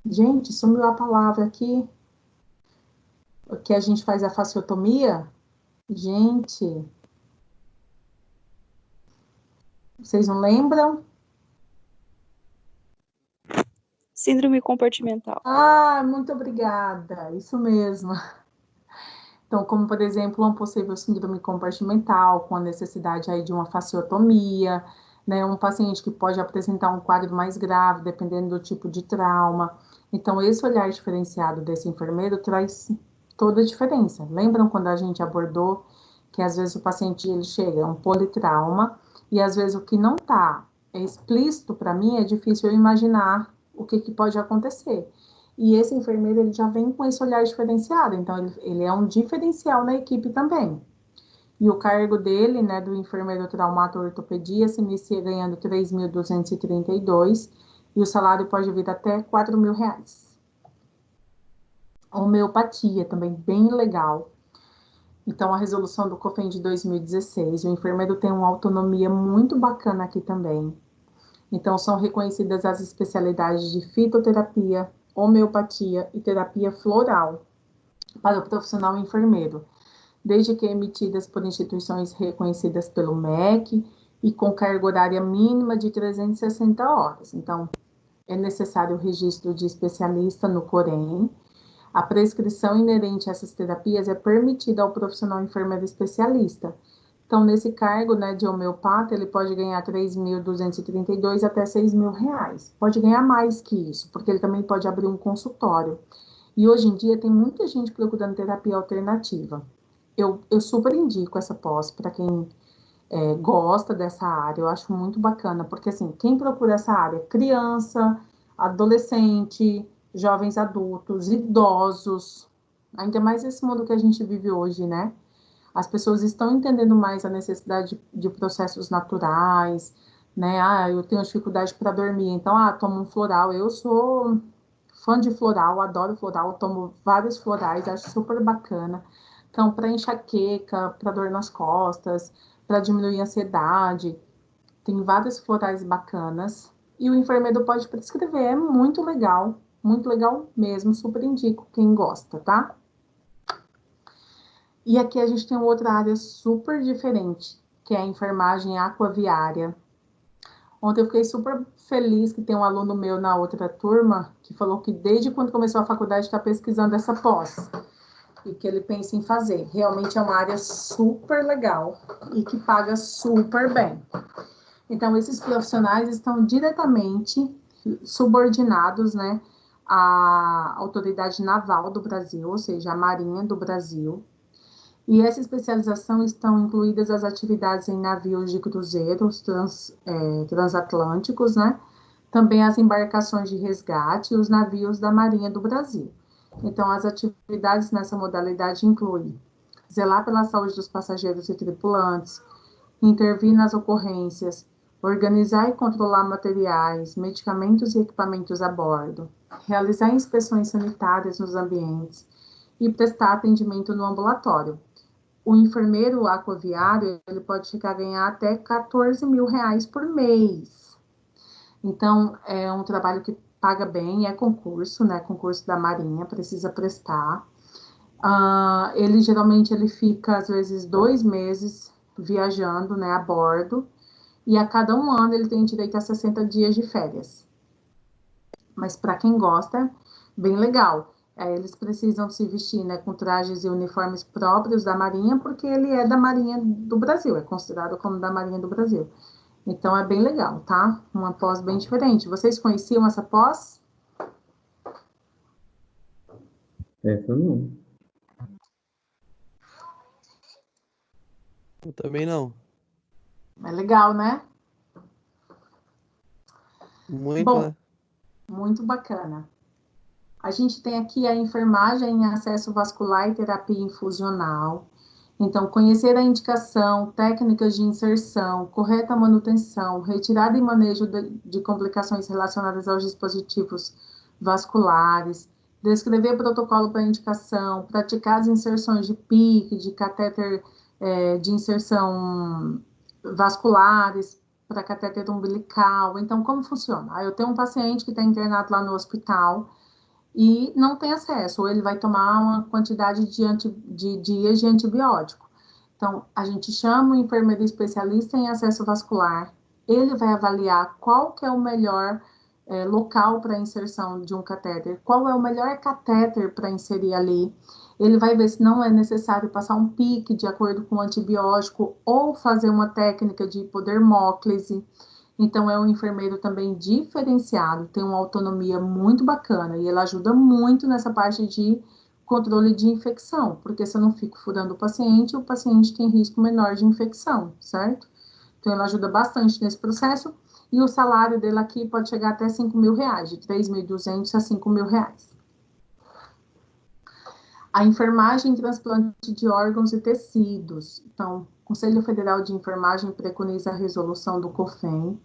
Gente, sumiu a palavra aqui. O que a gente faz a fasciotomia? Gente, vocês não lembram? Síndrome compartimental. Ah, muito obrigada, isso mesmo. Então, como, por exemplo, um possível síndrome compartimental, com a necessidade aí de uma fasciotomia, né? Um paciente que pode apresentar um quadro mais grave, dependendo do tipo de trauma. Então, esse olhar diferenciado desse enfermeiro traz toda a diferença. Lembram quando a gente abordou que às vezes o paciente ele chega um politrauma e às vezes o que não está explícito para mim é difícil eu imaginar o que pode acontecer. E esse enfermeiro ele já vem com esse olhar diferenciado, então ele é um diferencial na equipe também. E o cargo dele, né, do enfermeiro traumato-ortopedia, se inicia ganhando 3.232 e o salário pode vir até 4 mil reais. Homeopatia, também bem legal. Então, a resolução do COFEN de 2016, o enfermeiro tem uma autonomia muito bacana aqui também. Então, são reconhecidas as especialidades de fitoterapia, homeopatia e terapia floral para o profissional enfermeiro, desde que emitidas por instituições reconhecidas pelo MEC e com carga horária mínima de 360 horas. Então, é necessário o registro de especialista no COREM. A prescrição inerente a essas terapias é permitida ao profissional enfermeiro especialista. Então, nesse cargo, né, de homeopata, ele pode ganhar 3.232 até 6 mil reais. Pode ganhar mais que isso, porque ele também pode abrir um consultório. E hoje em dia tem muita gente procurando terapia alternativa. Eu super indico essa pós para quem gosta dessa área. Eu acho muito bacana, porque assim, quem procura essa área? Criança, adolescente, jovens adultos, idosos. Ainda mais esse mundo que a gente vive hoje, né? As pessoas estão entendendo mais a necessidade de processos naturais, né? Ah, eu tenho dificuldade para dormir, então, tomo um floral. Eu sou fã de floral, adoro floral, tomo vários florais, acho super bacana. Então, para enxaqueca, para dor nas costas, para diminuir a ansiedade, tem vários florais bacanas. E o enfermeiro pode prescrever, é muito legal mesmo, super indico quem gosta, tá? E aqui a gente tem outra área super diferente, que é a enfermagem aquaviária. Ontem eu fiquei super feliz que tem um aluno meu na outra turma que falou que desde quando começou a faculdade está pesquisando essa pós e que ele pensa em fazer. Realmente é uma área super legal e que paga super bem. Então, esses profissionais estão diretamente subordinados, né, à autoridade naval do Brasil, ou seja, a Marinha do Brasil. E essa especialização estão incluídas as atividades em navios de cruzeiros transatlânticos, né? Também as embarcações de resgate e os navios da Marinha do Brasil. Então, as atividades nessa modalidade incluem zelar pela saúde dos passageiros e tripulantes, intervir nas ocorrências, organizar e controlar materiais, medicamentos e equipamentos a bordo, realizar inspeções sanitárias nos ambientes e prestar atendimento no ambulatório. O enfermeiro aquaviário, ele pode chegar a ganhar até R$14 mil por mês. Então, é um trabalho que paga bem, é concurso, né? Concurso da Marinha, precisa prestar. Ele geralmente fica, às vezes, 2 meses viajando, né, a bordo, e a cada 1 ano ele tem direito a 60 dias de férias. Mas para quem gosta, bem legal. Eles precisam se vestir, né, com trajes e uniformes próprios da Marinha, porque ele é da Marinha do Brasil, é considerado como da Marinha do Brasil. Então, é bem legal, tá? Uma pós bem diferente. Vocês conheciam essa pós? Essa não. Eu também não. É legal, né? Muito, Bom, né? muito bacana. A gente tem aqui a enfermagem em acesso vascular e terapia infusional. Então, conhecer a indicação, técnicas de inserção, correta manutenção, retirada e manejo de complicações relacionadas aos dispositivos vasculares, descrever protocolo para indicação, praticar as inserções de PIC, de catéter de inserção vasculares, para catéter umbilical. Então, como funciona? Eu tenho um paciente que está internado lá no hospital e não tem acesso, ou ele vai tomar uma quantidade de dias de antibiótico. Então, a gente chama o enfermeiro especialista em acesso vascular, ele vai avaliar qual que é o melhor local para inserção de um catéter, qual é o melhor catéter para inserir ali, ele vai ver se não é necessário passar um PIC de acordo com o antibiótico, ou fazer uma técnica de hipodermóclise. Então, é um enfermeiro também diferenciado, tem uma autonomia muito bacana e ele ajuda muito nessa parte de controle de infecção, porque se eu não fico furando o paciente tem risco menor de infecção, certo? Então, ele ajuda bastante nesse processo e o salário dele aqui pode chegar até R$5 mil, de R$3.200 a R$5 mil. A enfermagem e transplante de órgãos e tecidos. Então, o Conselho Federal de Enfermagem preconiza a resolução do COFEN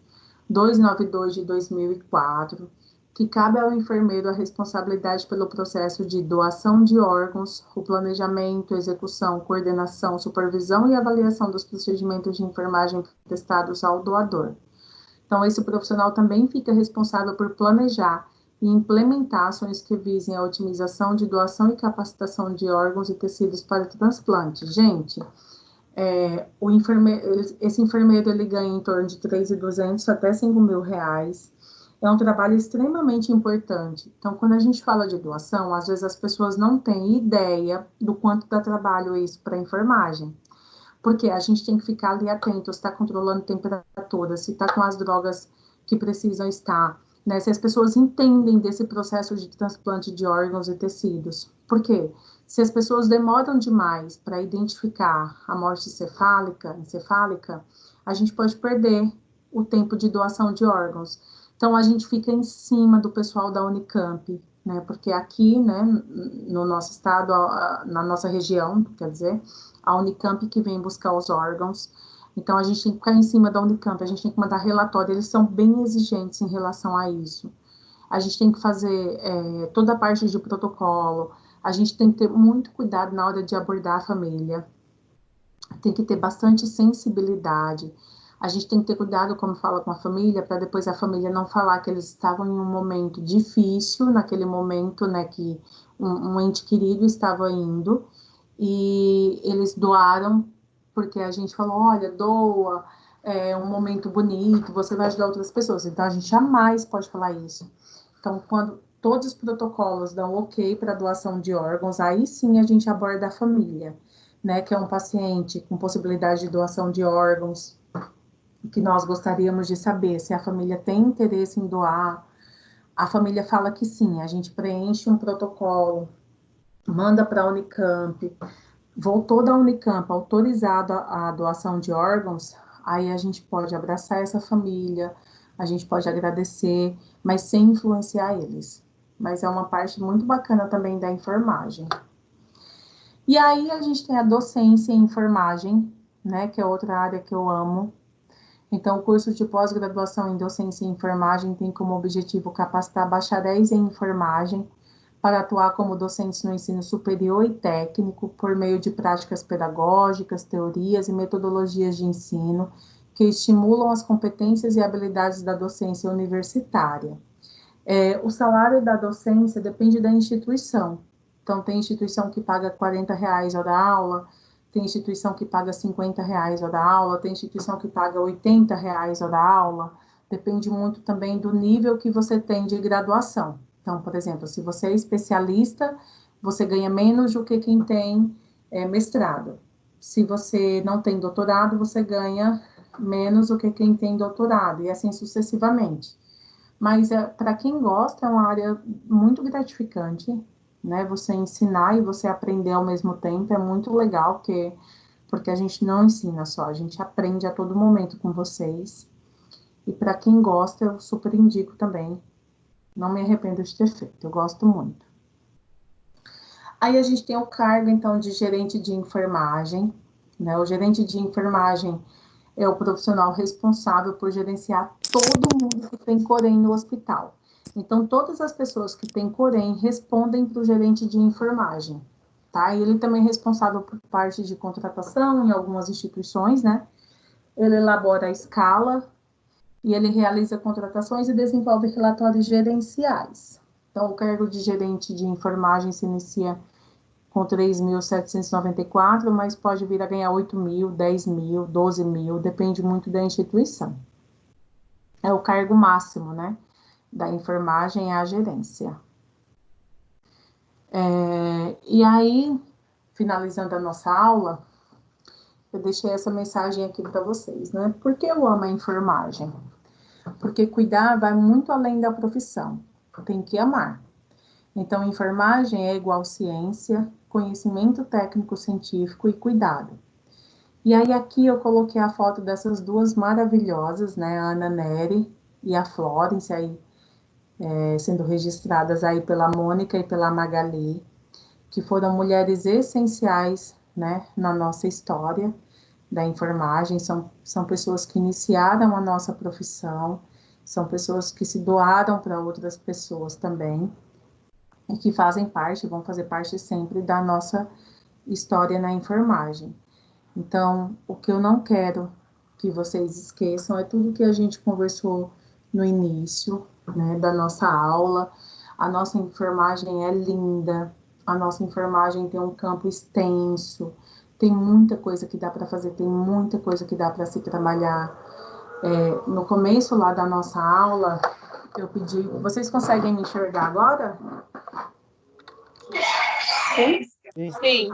292 de 2004, que cabe ao enfermeiro a responsabilidade pelo processo de doação de órgãos, o planejamento, execução, coordenação, supervisão e avaliação dos procedimentos de enfermagem prestados ao doador. Então, esse profissional também fica responsável por planejar e implementar ações que visem a otimização de doação e capacitação de órgãos e tecidos para transplante. Gente, esse enfermeiro ele ganha em torno de R$3.200 até R$5 mil. É um trabalho extremamente importante. Então, quando a gente fala de doação, às vezes as pessoas não têm ideia do quanto dá trabalho isso para a enfermagem. Porque a gente tem que ficar ali atento, se está controlando temperatura, se está com as drogas que precisam estar, né? Se as pessoas entendem desse processo de transplante de órgãos e tecidos. Por quê? Se as pessoas demoram demais para identificar a morte encefálica, a gente pode perder o tempo de doação de órgãos. Então, a gente fica em cima do pessoal da Unicamp, né? Porque aqui, né, no nosso estado, na nossa região, quer dizer, a Unicamp que vem buscar os órgãos. Então, a gente tem que ficar em cima da Unicamp, a gente tem que mandar relatório, eles são bem exigentes em relação a isso. A gente tem que fazer toda a parte de protocolo, a gente tem que ter muito cuidado na hora de abordar a família, tem que ter bastante sensibilidade, a gente tem que ter cuidado como fala com a família, para depois a família não falar que eles estavam em um momento difícil, naquele momento, né, que um ente querido estava indo, e eles doaram, porque a gente falou, olha, doa, é um momento bonito, você vai ajudar outras pessoas. Então, a gente jamais pode falar isso. Então, quando todos os protocolos dão ok para doação de órgãos, aí sim a gente aborda a família, né, que é um paciente com possibilidade de doação de órgãos. que nós gostaríamos de saber se a família tem interesse em doar. A família fala que sim, a gente preenche um protocolo, manda para a Unicamp, voltou da Unicamp autorizado a doação de órgãos, aí a gente pode abraçar essa família, a gente pode agradecer, mas sem influenciar eles. Mas é uma parte muito bacana também da enfermagem. E aí a gente tem a docência em enfermagem, né, que é outra área que eu amo. Então, o curso de pós-graduação em docência e enfermagem tem como objetivo capacitar bacharéis em enfermagem para atuar como docentes no ensino superior e técnico por meio de práticas pedagógicas, teorias e metodologias de ensino que estimulam as competências e habilidades da docência universitária. O salário da docência depende da instituição. Então, tem instituição que paga R$ 40 hora aula, tem instituição que paga R$ 50 hora aula, tem instituição que paga R$ 80 hora aula, depende muito também do nível que você tem de graduação. Então, por exemplo, se você é especialista, você ganha menos do que quem tem mestrado. Se você não tem doutorado, você ganha menos do que quem tem doutorado, e assim sucessivamente. Mas para quem gosta, é uma área muito gratificante, né? Você ensinar e você aprender ao mesmo tempo é muito legal, porque a gente não ensina só, a gente aprende a todo momento com vocês. E para quem gosta, eu super indico também. Não me arrependo de ter feito, eu gosto muito. Aí a gente tem o cargo, então, de gerente de enfermagem, né? O gerente de enfermagem é o profissional responsável por gerenciar todo mundo que tem Corém no hospital. Então, todas as pessoas que têm Corém respondem para o gerente de enfermagem, tá? E ele também é responsável por parte de contratação em algumas instituições, né? Ele elabora a escala e ele realiza contratações e desenvolve relatórios gerenciais. Então, o cargo de gerente de enfermagem se inicia com 3.794, mas pode vir a ganhar 8.000, 10.000, 12.000, depende muito da instituição. É o cargo máximo, né, da enfermagem, é a gerência. E aí, finalizando a nossa aula, eu deixei essa mensagem aqui para vocês, né? Por que eu amo a enfermagem? Porque cuidar vai muito além da profissão, tem que amar. Então, enfermagem é igual ciência, conhecimento técnico-científico e cuidado. E aí, aqui eu coloquei a foto dessas duas maravilhosas, né? A Ana Nery e a Florence, aí, sendo registradas aí pela Mônica e pela Magali, que foram mulheres essenciais, né? Na nossa história da enfermagem, são pessoas que iniciaram a nossa profissão, são pessoas que se doaram para outras pessoas também, e que fazem parte, vão fazer parte sempre da nossa história na enfermagem. Então, o que eu não quero que vocês esqueçam é tudo que a gente conversou no início, né, da nossa aula. A nossa enfermagem é linda, a nossa enfermagem tem um campo extenso, tem muita coisa que dá para fazer, tem muita coisa que dá para se trabalhar. No começo lá da nossa aula, eu pedi... Vocês conseguem me enxergar agora? Sim.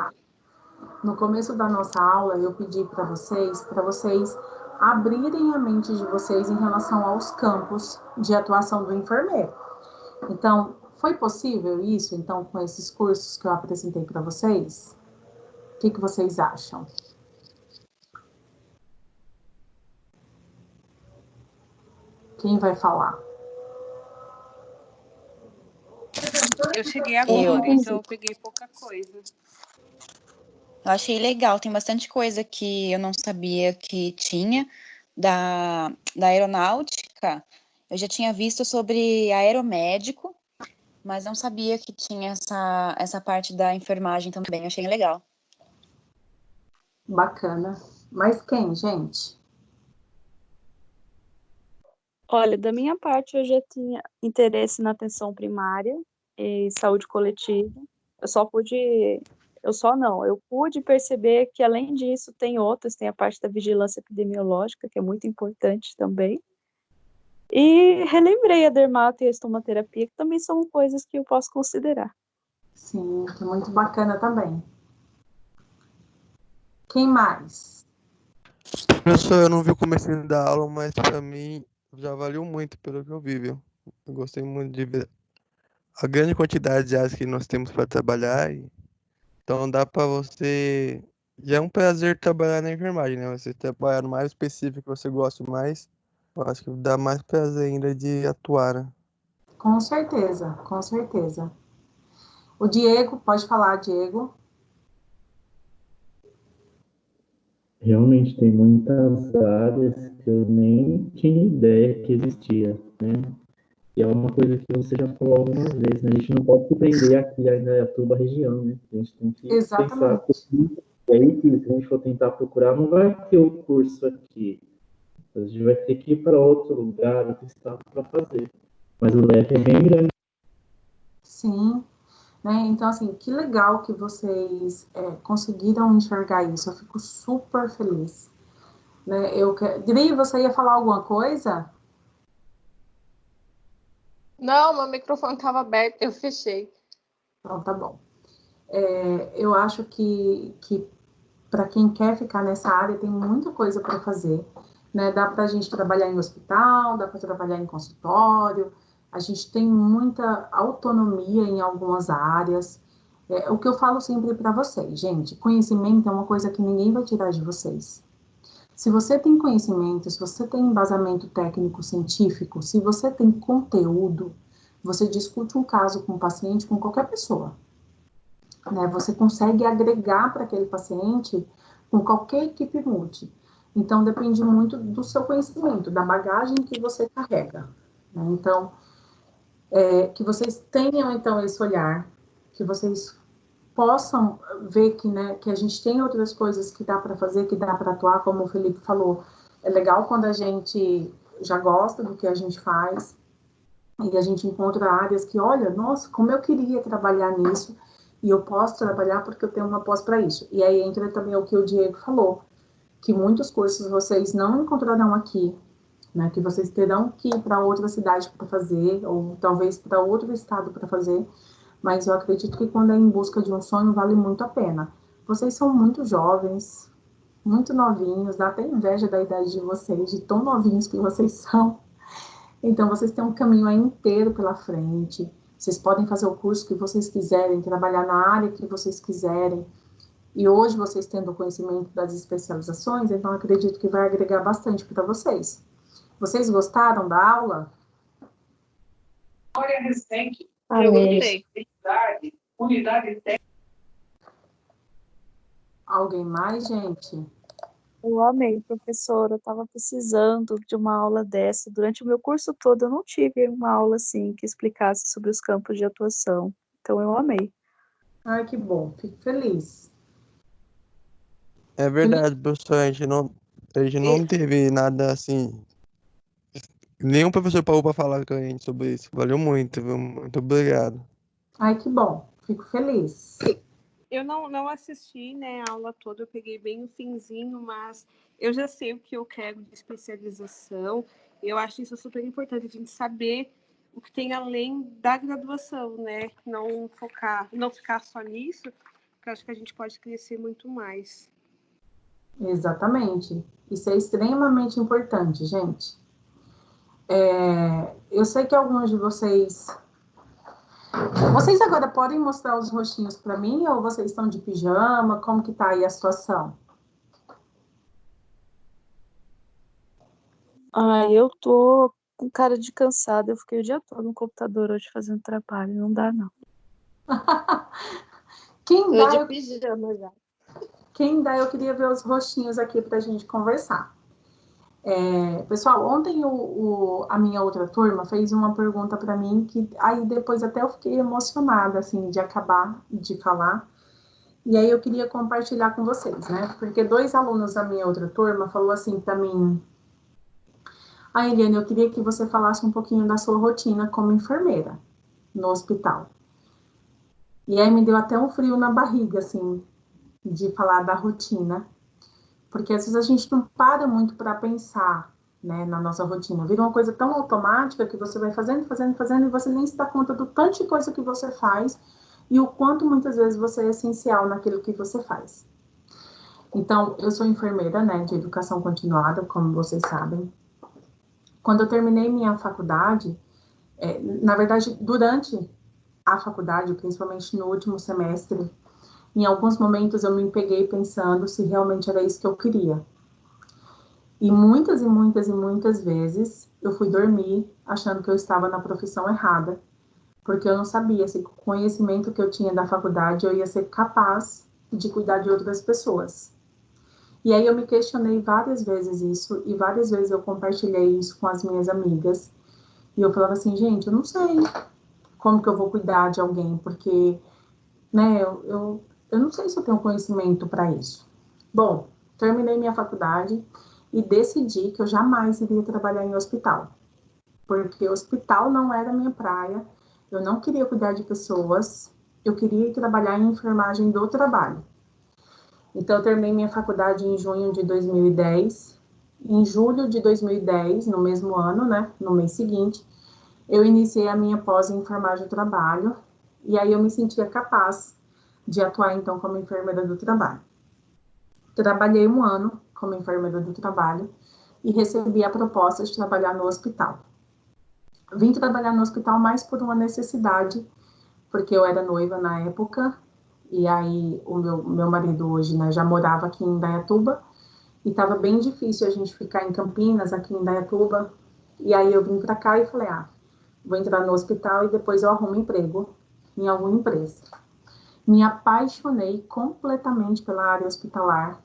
No começo da nossa aula, eu pedi para vocês abrirem a mente de vocês em relação aos campos de atuação do enfermeiro. Então, foi possível isso, então, com esses cursos que eu apresentei para vocês? O que vocês acham? Quem vai falar? Eu cheguei agora, então eu peguei pouca coisa. Eu achei legal, tem bastante coisa que eu não sabia que tinha da aeronáutica. Eu já tinha visto sobre aeromédico, mas não sabia que tinha essa parte da enfermagem também. Eu achei legal. Bacana. Mas quem, gente? Olha, da minha parte, eu já tinha interesse na atenção primária e saúde coletiva. Eu pude perceber que, além disso, tem outras, tem a parte da vigilância epidemiológica, que é muito importante também. E relembrei a dermato e a estomaterapia, que também são coisas que eu posso considerar. Sim, que é muito bacana também. Quem mais? Professor, eu não vi o comecinho da aula, mas pra mim já valeu muito pelo que eu vi, viu? Eu gostei muito de ver a grande quantidade de áreas que nós temos para trabalhar. Então dá para você. Já é um prazer trabalhar na enfermagem, né? Você trabalhar no mais específico que você gosta mais, eu acho que dá mais prazer ainda de atuar, né? Com certeza, com certeza. O Diego, pode falar, Diego. Realmente tem muitas áreas que eu nem tinha ideia que existia, né? E é uma coisa que você já falou algumas vezes, né? A gente não pode se prender aqui ainda em Atuba região, né? A gente tem que pensar, Exatamente. e aí, se a gente for tentar procurar, não vai ter o curso aqui. A gente vai ter que ir para outro lugar, outro estado para fazer. Mas o leque é bem grande. Sim, né? Então, assim, que legal que vocês conseguiram enxergar isso. Eu fico super feliz. Né? Dri, você ia falar alguma coisa? Não, meu microfone estava aberto, eu fechei. Então, tá bom. Eu acho que para quem quer ficar nessa área, tem muita coisa para fazer. Né? Dá para a gente trabalhar em hospital, dá para trabalhar em consultório, a gente tem muita autonomia em algumas áreas. O que eu falo sempre para vocês, gente, conhecimento é uma coisa que ninguém vai tirar de vocês. Se você tem conhecimento, se você tem embasamento técnico científico, se você tem conteúdo, você discute um caso com o paciente, com qualquer pessoa. Né? Você consegue agregar para aquele paciente com qualquer equipe multi. Então, depende muito do seu conhecimento, da bagagem que você carrega. Né? Então, que vocês tenham, então, esse olhar, que vocês possam ver que, né, que a gente tem outras coisas que dá para fazer, que dá para atuar, como o Felipe falou. É legal quando a gente já gosta do que a gente faz e a gente encontra áreas que, olha, nossa, como eu queria trabalhar nisso, e eu posso trabalhar porque eu tenho uma pós para isso. E aí entra também o que o Diego falou, que muitos cursos vocês não encontrarão aqui, né, que vocês terão que ir para outra cidade para fazer, ou talvez para outro estado para fazer, mas eu acredito que quando é em busca de um sonho, vale muito a pena. Vocês são muito jovens, muito novinhos, dá até inveja da idade de vocês, de tão novinhos que vocês são. Então, vocês têm um caminho aí inteiro pela frente. Vocês podem fazer o curso que vocês quiserem, trabalhar na área que vocês quiserem. E hoje, vocês tendo o conhecimento das especializações, então acredito que vai agregar bastante para vocês. Vocês gostaram da aula? Eu gostei. Alguém mais, gente? Eu amei, professora. Eu estava precisando de uma aula dessa. Durante o meu curso todo, eu não tive uma aula assim que explicasse sobre os campos de atuação. Então, eu amei. Ai, que bom, fico feliz. É verdade, professor, a gente não teve nada assim. Nenhum professor parou para falar com a gente sobre isso. Valeu muito, viu? Muito obrigado. Ai, que bom, fico feliz. Eu não assisti, né, a aula toda, eu peguei bem o finzinho, mas eu já sei o que eu quero de especialização. Eu acho isso super importante, a gente saber o que tem além da graduação, né? Não ficar só nisso, porque eu acho que a gente pode crescer muito mais. Exatamente. Isso é extremamente importante, gente. Eu sei que alguns de vocês... Vocês agora podem mostrar os rostinhos para mim ou vocês estão de pijama? Como que tá aí a situação? Ai, eu tô com cara de cansada. Eu fiquei o dia todo no computador hoje fazendo trabalho. Não dá, não. Quem Tô dá, de pijama já. eu queria ver os rostinhos aqui para a gente conversar. Pessoal, ontem a minha outra turma fez uma pergunta para mim que aí depois até eu fiquei emocionada, assim, de acabar de falar. E aí eu queria compartilhar com vocês, né? Porque 2 alunos da minha outra turma falou assim para mim: Eliane, eu queria que você falasse um pouquinho da sua rotina como enfermeira no hospital. E aí me deu até um frio na barriga, assim, de falar da rotina. Porque às vezes a gente não para muito para pensar, né, na nossa rotina. Vira uma coisa tão automática que você vai fazendo, e você nem se dá conta do tanto de coisa que você faz e o quanto muitas vezes você é essencial naquilo que você faz. Então, eu sou enfermeira, né, de educação continuada, como vocês sabem. Quando eu terminei minha faculdade, na verdade, durante a faculdade, principalmente no último semestre, em alguns momentos eu me peguei pensando se realmente era isso que eu queria. E muitas vezes eu fui dormir achando que eu estava na profissão errada, porque eu não sabia se com o conhecimento que eu tinha da faculdade eu ia ser capaz de cuidar de outras pessoas. E aí eu me questionei várias vezes isso, e várias vezes eu compartilhei isso com as minhas amigas. E eu falava assim, gente, eu não sei como que eu vou cuidar de alguém, porque, né, eu não sei se eu tenho conhecimento para isso. Bom, terminei minha faculdade e decidi que eu jamais iria trabalhar em hospital, porque hospital não era minha praia, eu não queria cuidar de pessoas, eu queria trabalhar em enfermagem do trabalho. Então, eu terminei minha faculdade em junho de 2010. Em julho de 2010, no mesmo ano, né, no mês seguinte, eu iniciei a minha pós em enfermagem do trabalho, e aí eu me sentia capaz de atuar, então, como enfermeira do trabalho. Trabalhei um ano como enfermeira do trabalho e recebi a proposta de trabalhar no hospital. Vim trabalhar no hospital mais por uma necessidade, porque eu era noiva na época, e aí o meu marido hoje, né, já morava aqui em Indaiatuba, e estava bem difícil a gente ficar em Campinas, aqui em Indaiatuba, e aí eu vim para cá e falei, vou entrar no hospital e depois eu arrumo emprego em alguma empresa. Me apaixonei completamente pela área hospitalar.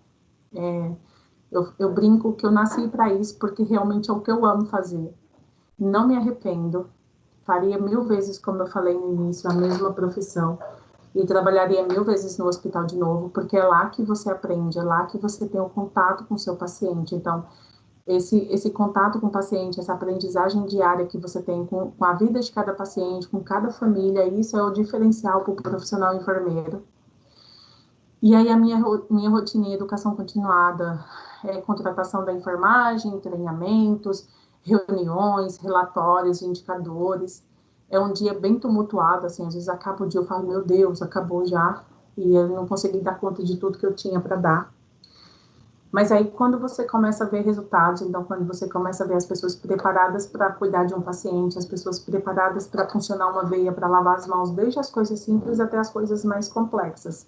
Eu brinco que eu nasci para isso, porque realmente é o que eu amo fazer. Não me arrependo. Faria 1000 vezes, como eu falei no início, a mesma profissão. E trabalharia 1000 vezes no hospital de novo, porque é lá que você aprende, é lá que você tem o contato com o seu paciente. Então, esse contato com o paciente, essa aprendizagem diária que você tem com a vida de cada paciente, com cada família, isso é o diferencial para o profissional enfermeiro. E aí a minha rotina em educação continuada é contratação da enfermagem, treinamentos, reuniões, relatórios, indicadores. É um dia bem tumultuado, assim, às vezes acaba o dia eu falo, meu Deus, acabou já, e eu não consegui dar conta de tudo que eu tinha para dar. Mas aí, quando você começa a ver resultados, então, quando você começa a ver as pessoas preparadas para cuidar de um paciente, as pessoas preparadas para funcionar uma veia, para lavar as mãos, desde as coisas simples até as coisas mais complexas,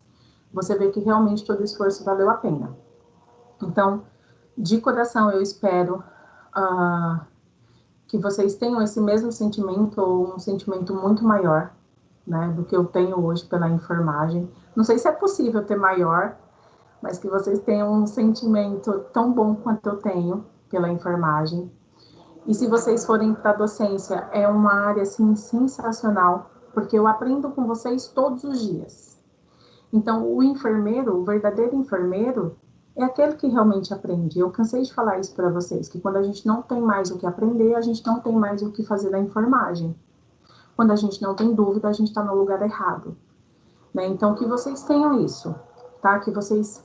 você vê que realmente todo o esforço valeu a pena. Então, de coração, eu espero que vocês tenham esse mesmo sentimento, ou um sentimento muito maior, né, do que eu tenho hoje pela enfermagem. Não sei se é possível ter maior, mas que vocês tenham um sentimento tão bom quanto eu tenho pela enfermagem. E se vocês forem para a docência, é uma área, assim, sensacional, porque eu aprendo com vocês todos os dias. Então, o enfermeiro, o verdadeiro enfermeiro, é aquele que realmente aprende. Eu cansei de falar isso para vocês, que quando a gente não tem mais o que aprender, a gente não tem mais o que fazer na enfermagem. Quando a gente não tem dúvida, a gente está no lugar errado. Né? Então, que vocês tenham isso, tá? Que vocês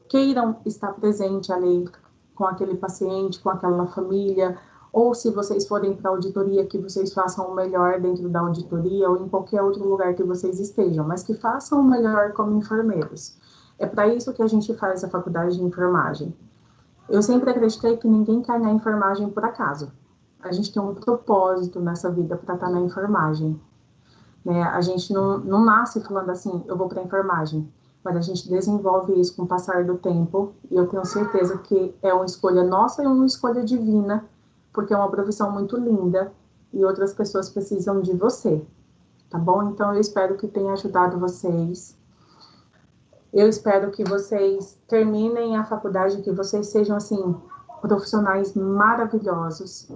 queiram estar presente ali com aquele paciente, com aquela família, ou se vocês forem para a auditoria, que vocês façam o melhor dentro da auditoria ou em qualquer outro lugar que vocês estejam, mas que façam o melhor como enfermeiros. É para isso que a gente faz a faculdade de enfermagem. Eu sempre acreditei que ninguém cai na enfermagem por acaso. A gente tem um propósito nessa vida para estar na enfermagem. Né? A gente não nasce falando assim, eu vou para a enfermagem. Mas a gente desenvolve isso com o passar do tempo, e eu tenho certeza que é uma escolha nossa e uma escolha divina, porque é uma profissão muito linda, e outras pessoas precisam de você, tá bom? Então, eu espero que tenha ajudado vocês. Eu espero que vocês terminem a faculdade, que vocês sejam, assim, profissionais maravilhosos,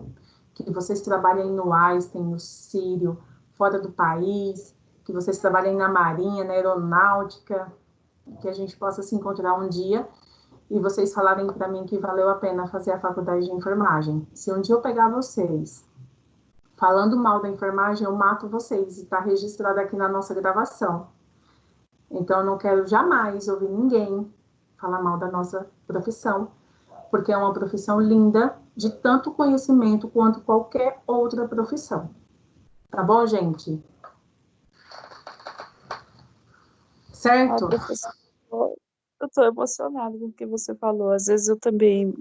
que vocês trabalhem no Einstein, no Sírio, fora do país, que vocês trabalhem na Marinha, na Aeronáutica, que a gente possa se encontrar um dia e vocês falarem para mim que valeu a pena fazer a faculdade de enfermagem. Se um dia eu pegar vocês falando mal da enfermagem, eu mato vocês, e está registrado aqui na nossa gravação. Então, eu não quero jamais ouvir ninguém falar mal da nossa profissão, porque é uma profissão linda, de tanto conhecimento quanto qualquer outra profissão. Tá bom, gente? Certo? Professor, Eu tô emocionada com o que você falou. Às vezes eu também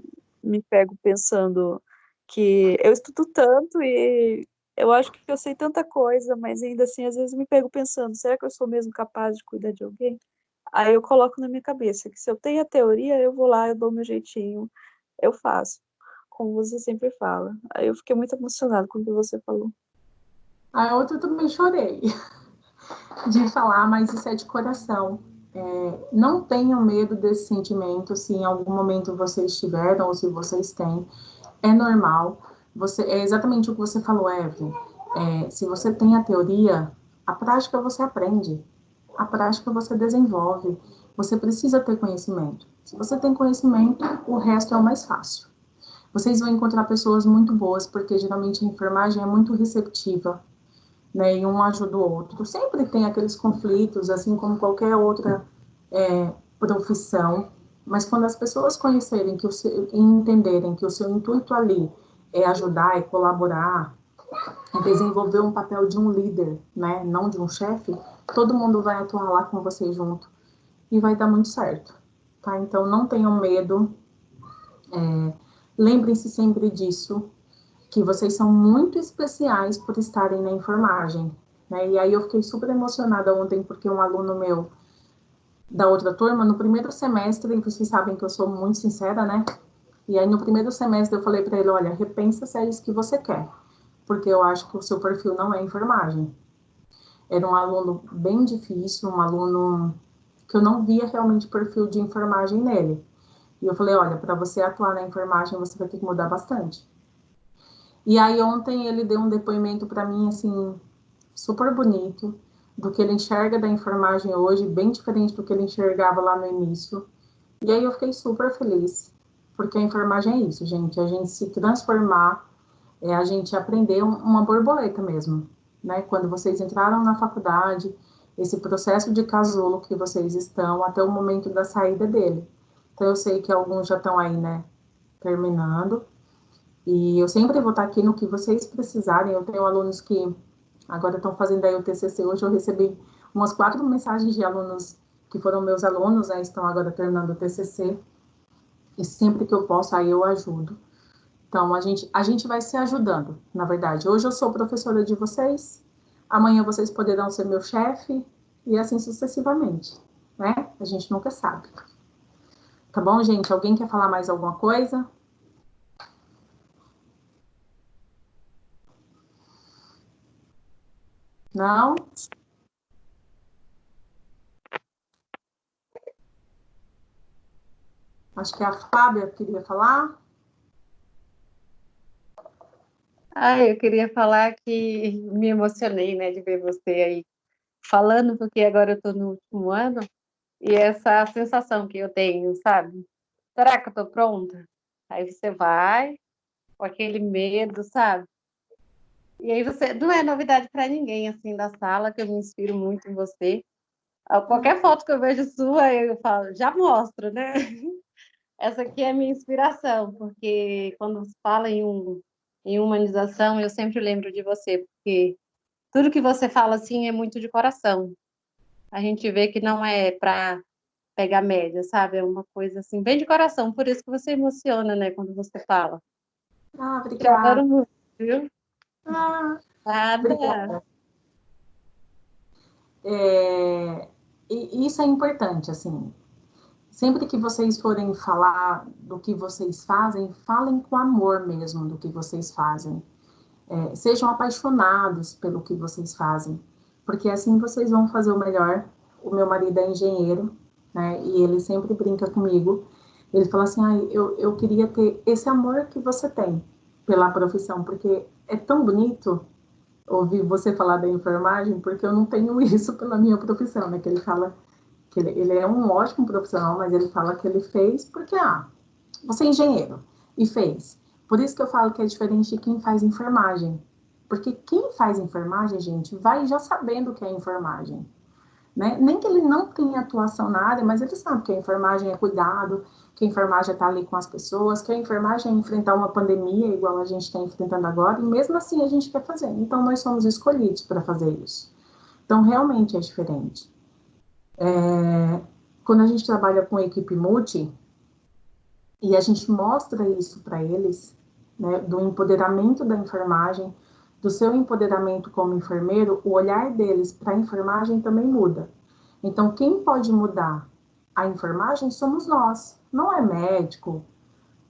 me pego pensando que eu estudo tanto e eu acho que eu sei tanta coisa, mas ainda assim, às vezes eu me pego pensando, será que eu sou mesmo capaz de cuidar de alguém? Aí eu coloco na minha cabeça que se eu tenho a teoria, eu vou lá, eu dou meu jeitinho, eu faço, como você sempre fala. Aí eu fiquei muito emocionada com o que você falou. A outra eu também chorei de falar, mas isso é de coração. Não tenham medo desse sentimento, se em algum momento vocês tiveram ou se vocês têm, é normal. É exatamente o que você falou, Evelyn. Se você tem a teoria, a prática você aprende, a prática você desenvolve. Você precisa ter conhecimento. Se você tem conhecimento, o resto é o mais fácil. Vocês vão encontrar pessoas muito boas, porque geralmente a enfermagem é muito receptiva, né? E um ajuda o outro. Sempre tem aqueles conflitos, assim como qualquer outra profissão, mas quando as pessoas conhecerem e entenderem que o seu intuito ali é ajudar, é colaborar, é desenvolver um papel de um líder, né? Não de um chefe, todo mundo vai atuar lá com você junto e vai dar muito certo, tá? Então não tenham medo, lembrem-se sempre disso, que vocês são muito especiais por estarem na enfermagem, né? E aí eu fiquei super emocionada ontem porque um aluno meu da outra turma, no primeiro semestre, e vocês sabem que eu sou muito sincera, né? E aí no primeiro semestre eu falei para ele, olha, repensa se é isso que você quer, porque eu acho que o seu perfil não é enfermagem. Era um aluno bem difícil, um aluno que eu não via realmente perfil de enfermagem nele. E eu falei, olha, para você atuar na enfermagem, você vai ter que mudar bastante. E aí ontem ele deu um depoimento para mim, assim, super bonito, do que ele enxerga da enfermagem hoje, bem diferente do que ele enxergava lá no início. E aí eu fiquei super feliz, porque a enfermagem é isso, gente, a gente se transformar, a gente aprender uma borboleta mesmo, né? Quando vocês entraram na faculdade, esse processo de casulo que vocês estão até o momento da saída dele. Então eu sei que alguns já estão aí, né, terminando, e eu sempre vou estar aqui no que vocês precisarem. Eu tenho alunos que agora estão fazendo aí o TCC. Hoje eu recebi umas 4 mensagens de alunos que foram meus alunos, né, estão agora terminando o TCC. E sempre que eu posso, aí eu ajudo. Então, a gente vai se ajudando, na verdade. Hoje eu sou professora de vocês, amanhã vocês poderão ser meu chefe, e assim sucessivamente, né? A gente nunca sabe. Tá bom, gente? Alguém quer falar mais alguma coisa? Não? Acho que a Fábia queria falar. Eu queria falar que me emocionei, né, de ver você aí falando, porque agora eu estou no último ano, e essa sensação que eu tenho, sabe? Será que eu estou pronta? Aí você vai, com aquele medo, sabe? E aí você, não é novidade para ninguém, assim, da sala, que eu me inspiro muito em você. Qualquer foto que eu vejo sua, eu falo, já mostro, né? Essa aqui é a minha inspiração, porque quando se fala em humanização, eu sempre lembro de você, porque tudo que você fala, assim, é muito de coração. A gente vê que não é para pegar média, sabe? É uma coisa, assim, bem de coração. Por isso que você emociona, né, quando você fala. Ah, Te adoro obrigada. muito, viu? Ah, Nada. obrigada. E isso é importante, assim. Sempre que vocês forem falar do que vocês fazem, falem com amor mesmo do que vocês fazem. Sejam apaixonados pelo que vocês fazem, porque assim vocês vão fazer o melhor. O meu marido é engenheiro, né? E ele sempre brinca comigo. Ele fala assim, eu queria ter esse amor que você tem pela profissão, porque é tão bonito ouvir você falar da enfermagem, porque eu não tenho isso pela minha profissão, né? Que ele fala que ele é um ótimo profissional, mas ele fala que ele fez porque, você é engenheiro e fez. Por isso que eu falo que é diferente de quem faz enfermagem. Porque quem faz enfermagem, gente, vai já sabendo o que é enfermagem. Né? Nem que ele não tenha atuação na área, mas ele sabe que a enfermagem é cuidado, que a enfermagem é estar ali com as pessoas, que a enfermagem é enfrentar uma pandemia igual a gente está enfrentando agora, e mesmo assim a gente quer fazer. Então, nós somos escolhidos para fazer isso. Então, realmente é diferente. quando a gente trabalha com equipe multi, e a gente mostra isso para eles, né, do empoderamento da enfermagem, do seu empoderamento como enfermeiro, o olhar deles para a enfermagem também muda. Então, quem pode mudar a enfermagem somos nós. Não é médico,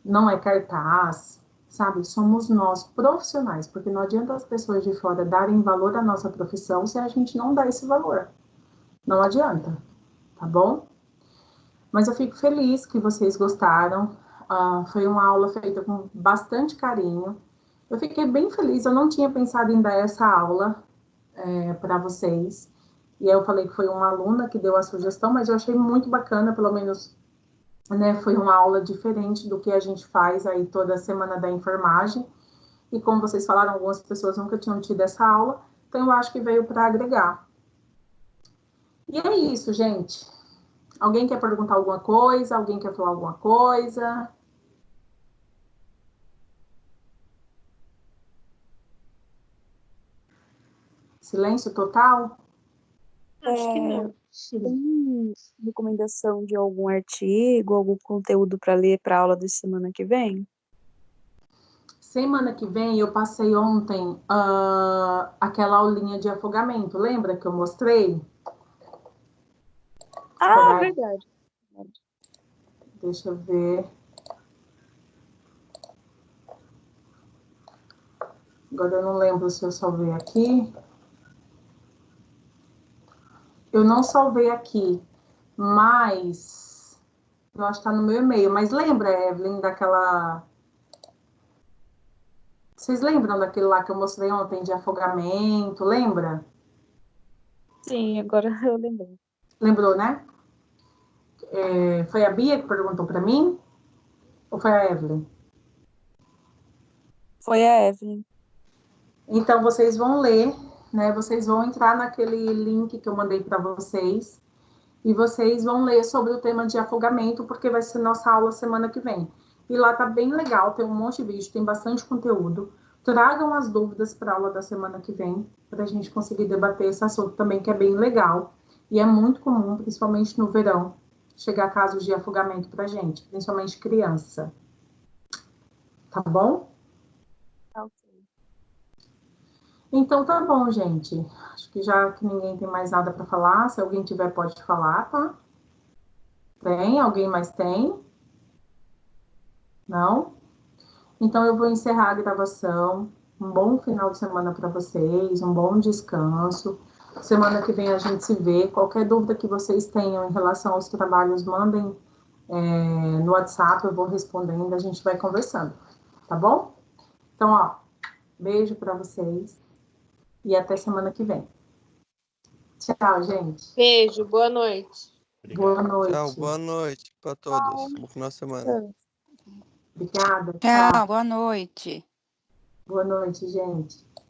não é cartaz, sabe? Somos nós, profissionais, porque não adianta as pessoas de fora darem valor à nossa profissão se a gente não dá esse valor. Não adianta, tá bom? Mas eu fico feliz que vocês gostaram. Foi uma aula feita com bastante carinho. Eu fiquei bem feliz, eu não tinha pensado em dar essa aula para vocês. E aí eu falei que foi uma aluna que deu a sugestão, mas eu achei muito bacana, pelo menos, né, foi uma aula diferente do que a gente faz aí toda semana da enfermagem. E como vocês falaram, algumas pessoas nunca tinham tido essa aula, então eu acho que veio para agregar. E é isso, gente. Alguém quer perguntar alguma coisa? Alguém quer falar alguma coisa? Silêncio total? Acho que não. Tem recomendação de algum artigo, algum conteúdo para ler para a aula de semana que vem? Semana que vem eu passei ontem aquela aulinha de afogamento, lembra que eu mostrei? Ah, verdade. Deixa eu ver. Agora eu não lembro se eu salvei aqui. Eu não salvei aqui, mas eu acho que está no meu e-mail. Mas lembra, Evelyn, daquela... Vocês lembram daquele lá que eu mostrei ontem de afogamento? Lembra? Sim, agora eu lembrei. Lembrou, né? Foi a Bia que perguntou para mim? Ou foi a Evelyn? Foi a Evelyn. Então, vocês vão ler, né? Vocês vão entrar naquele link que eu mandei para vocês e vocês vão ler sobre o tema de afogamento, porque vai ser nossa aula semana que vem. E lá tá bem legal, tem um monte de vídeo, tem bastante conteúdo. Tragam as dúvidas para a aula da semana que vem, para a gente conseguir debater esse assunto também, que é bem legal. E é muito comum, principalmente no verão, chegar casos de afogamento para gente, principalmente criança. Tá bom? Ok. Então tá bom, gente. Acho que já que ninguém tem mais nada para falar, se alguém tiver pode falar, tá? Tem? Alguém mais tem? Não? Então eu vou encerrar a gravação. Um bom final de semana para vocês, um bom descanso. Semana que vem a gente se vê. Qualquer dúvida que vocês tenham em relação aos trabalhos, mandem no WhatsApp, eu vou respondendo, a gente vai conversando, tá bom? Então, ó, beijo para vocês e até semana que vem. Tchau, gente. Beijo, boa noite. Boa noite. Tchau, boa noite para todos. Bom final de semana. Obrigada. Tchau, boa noite. Boa noite, gente.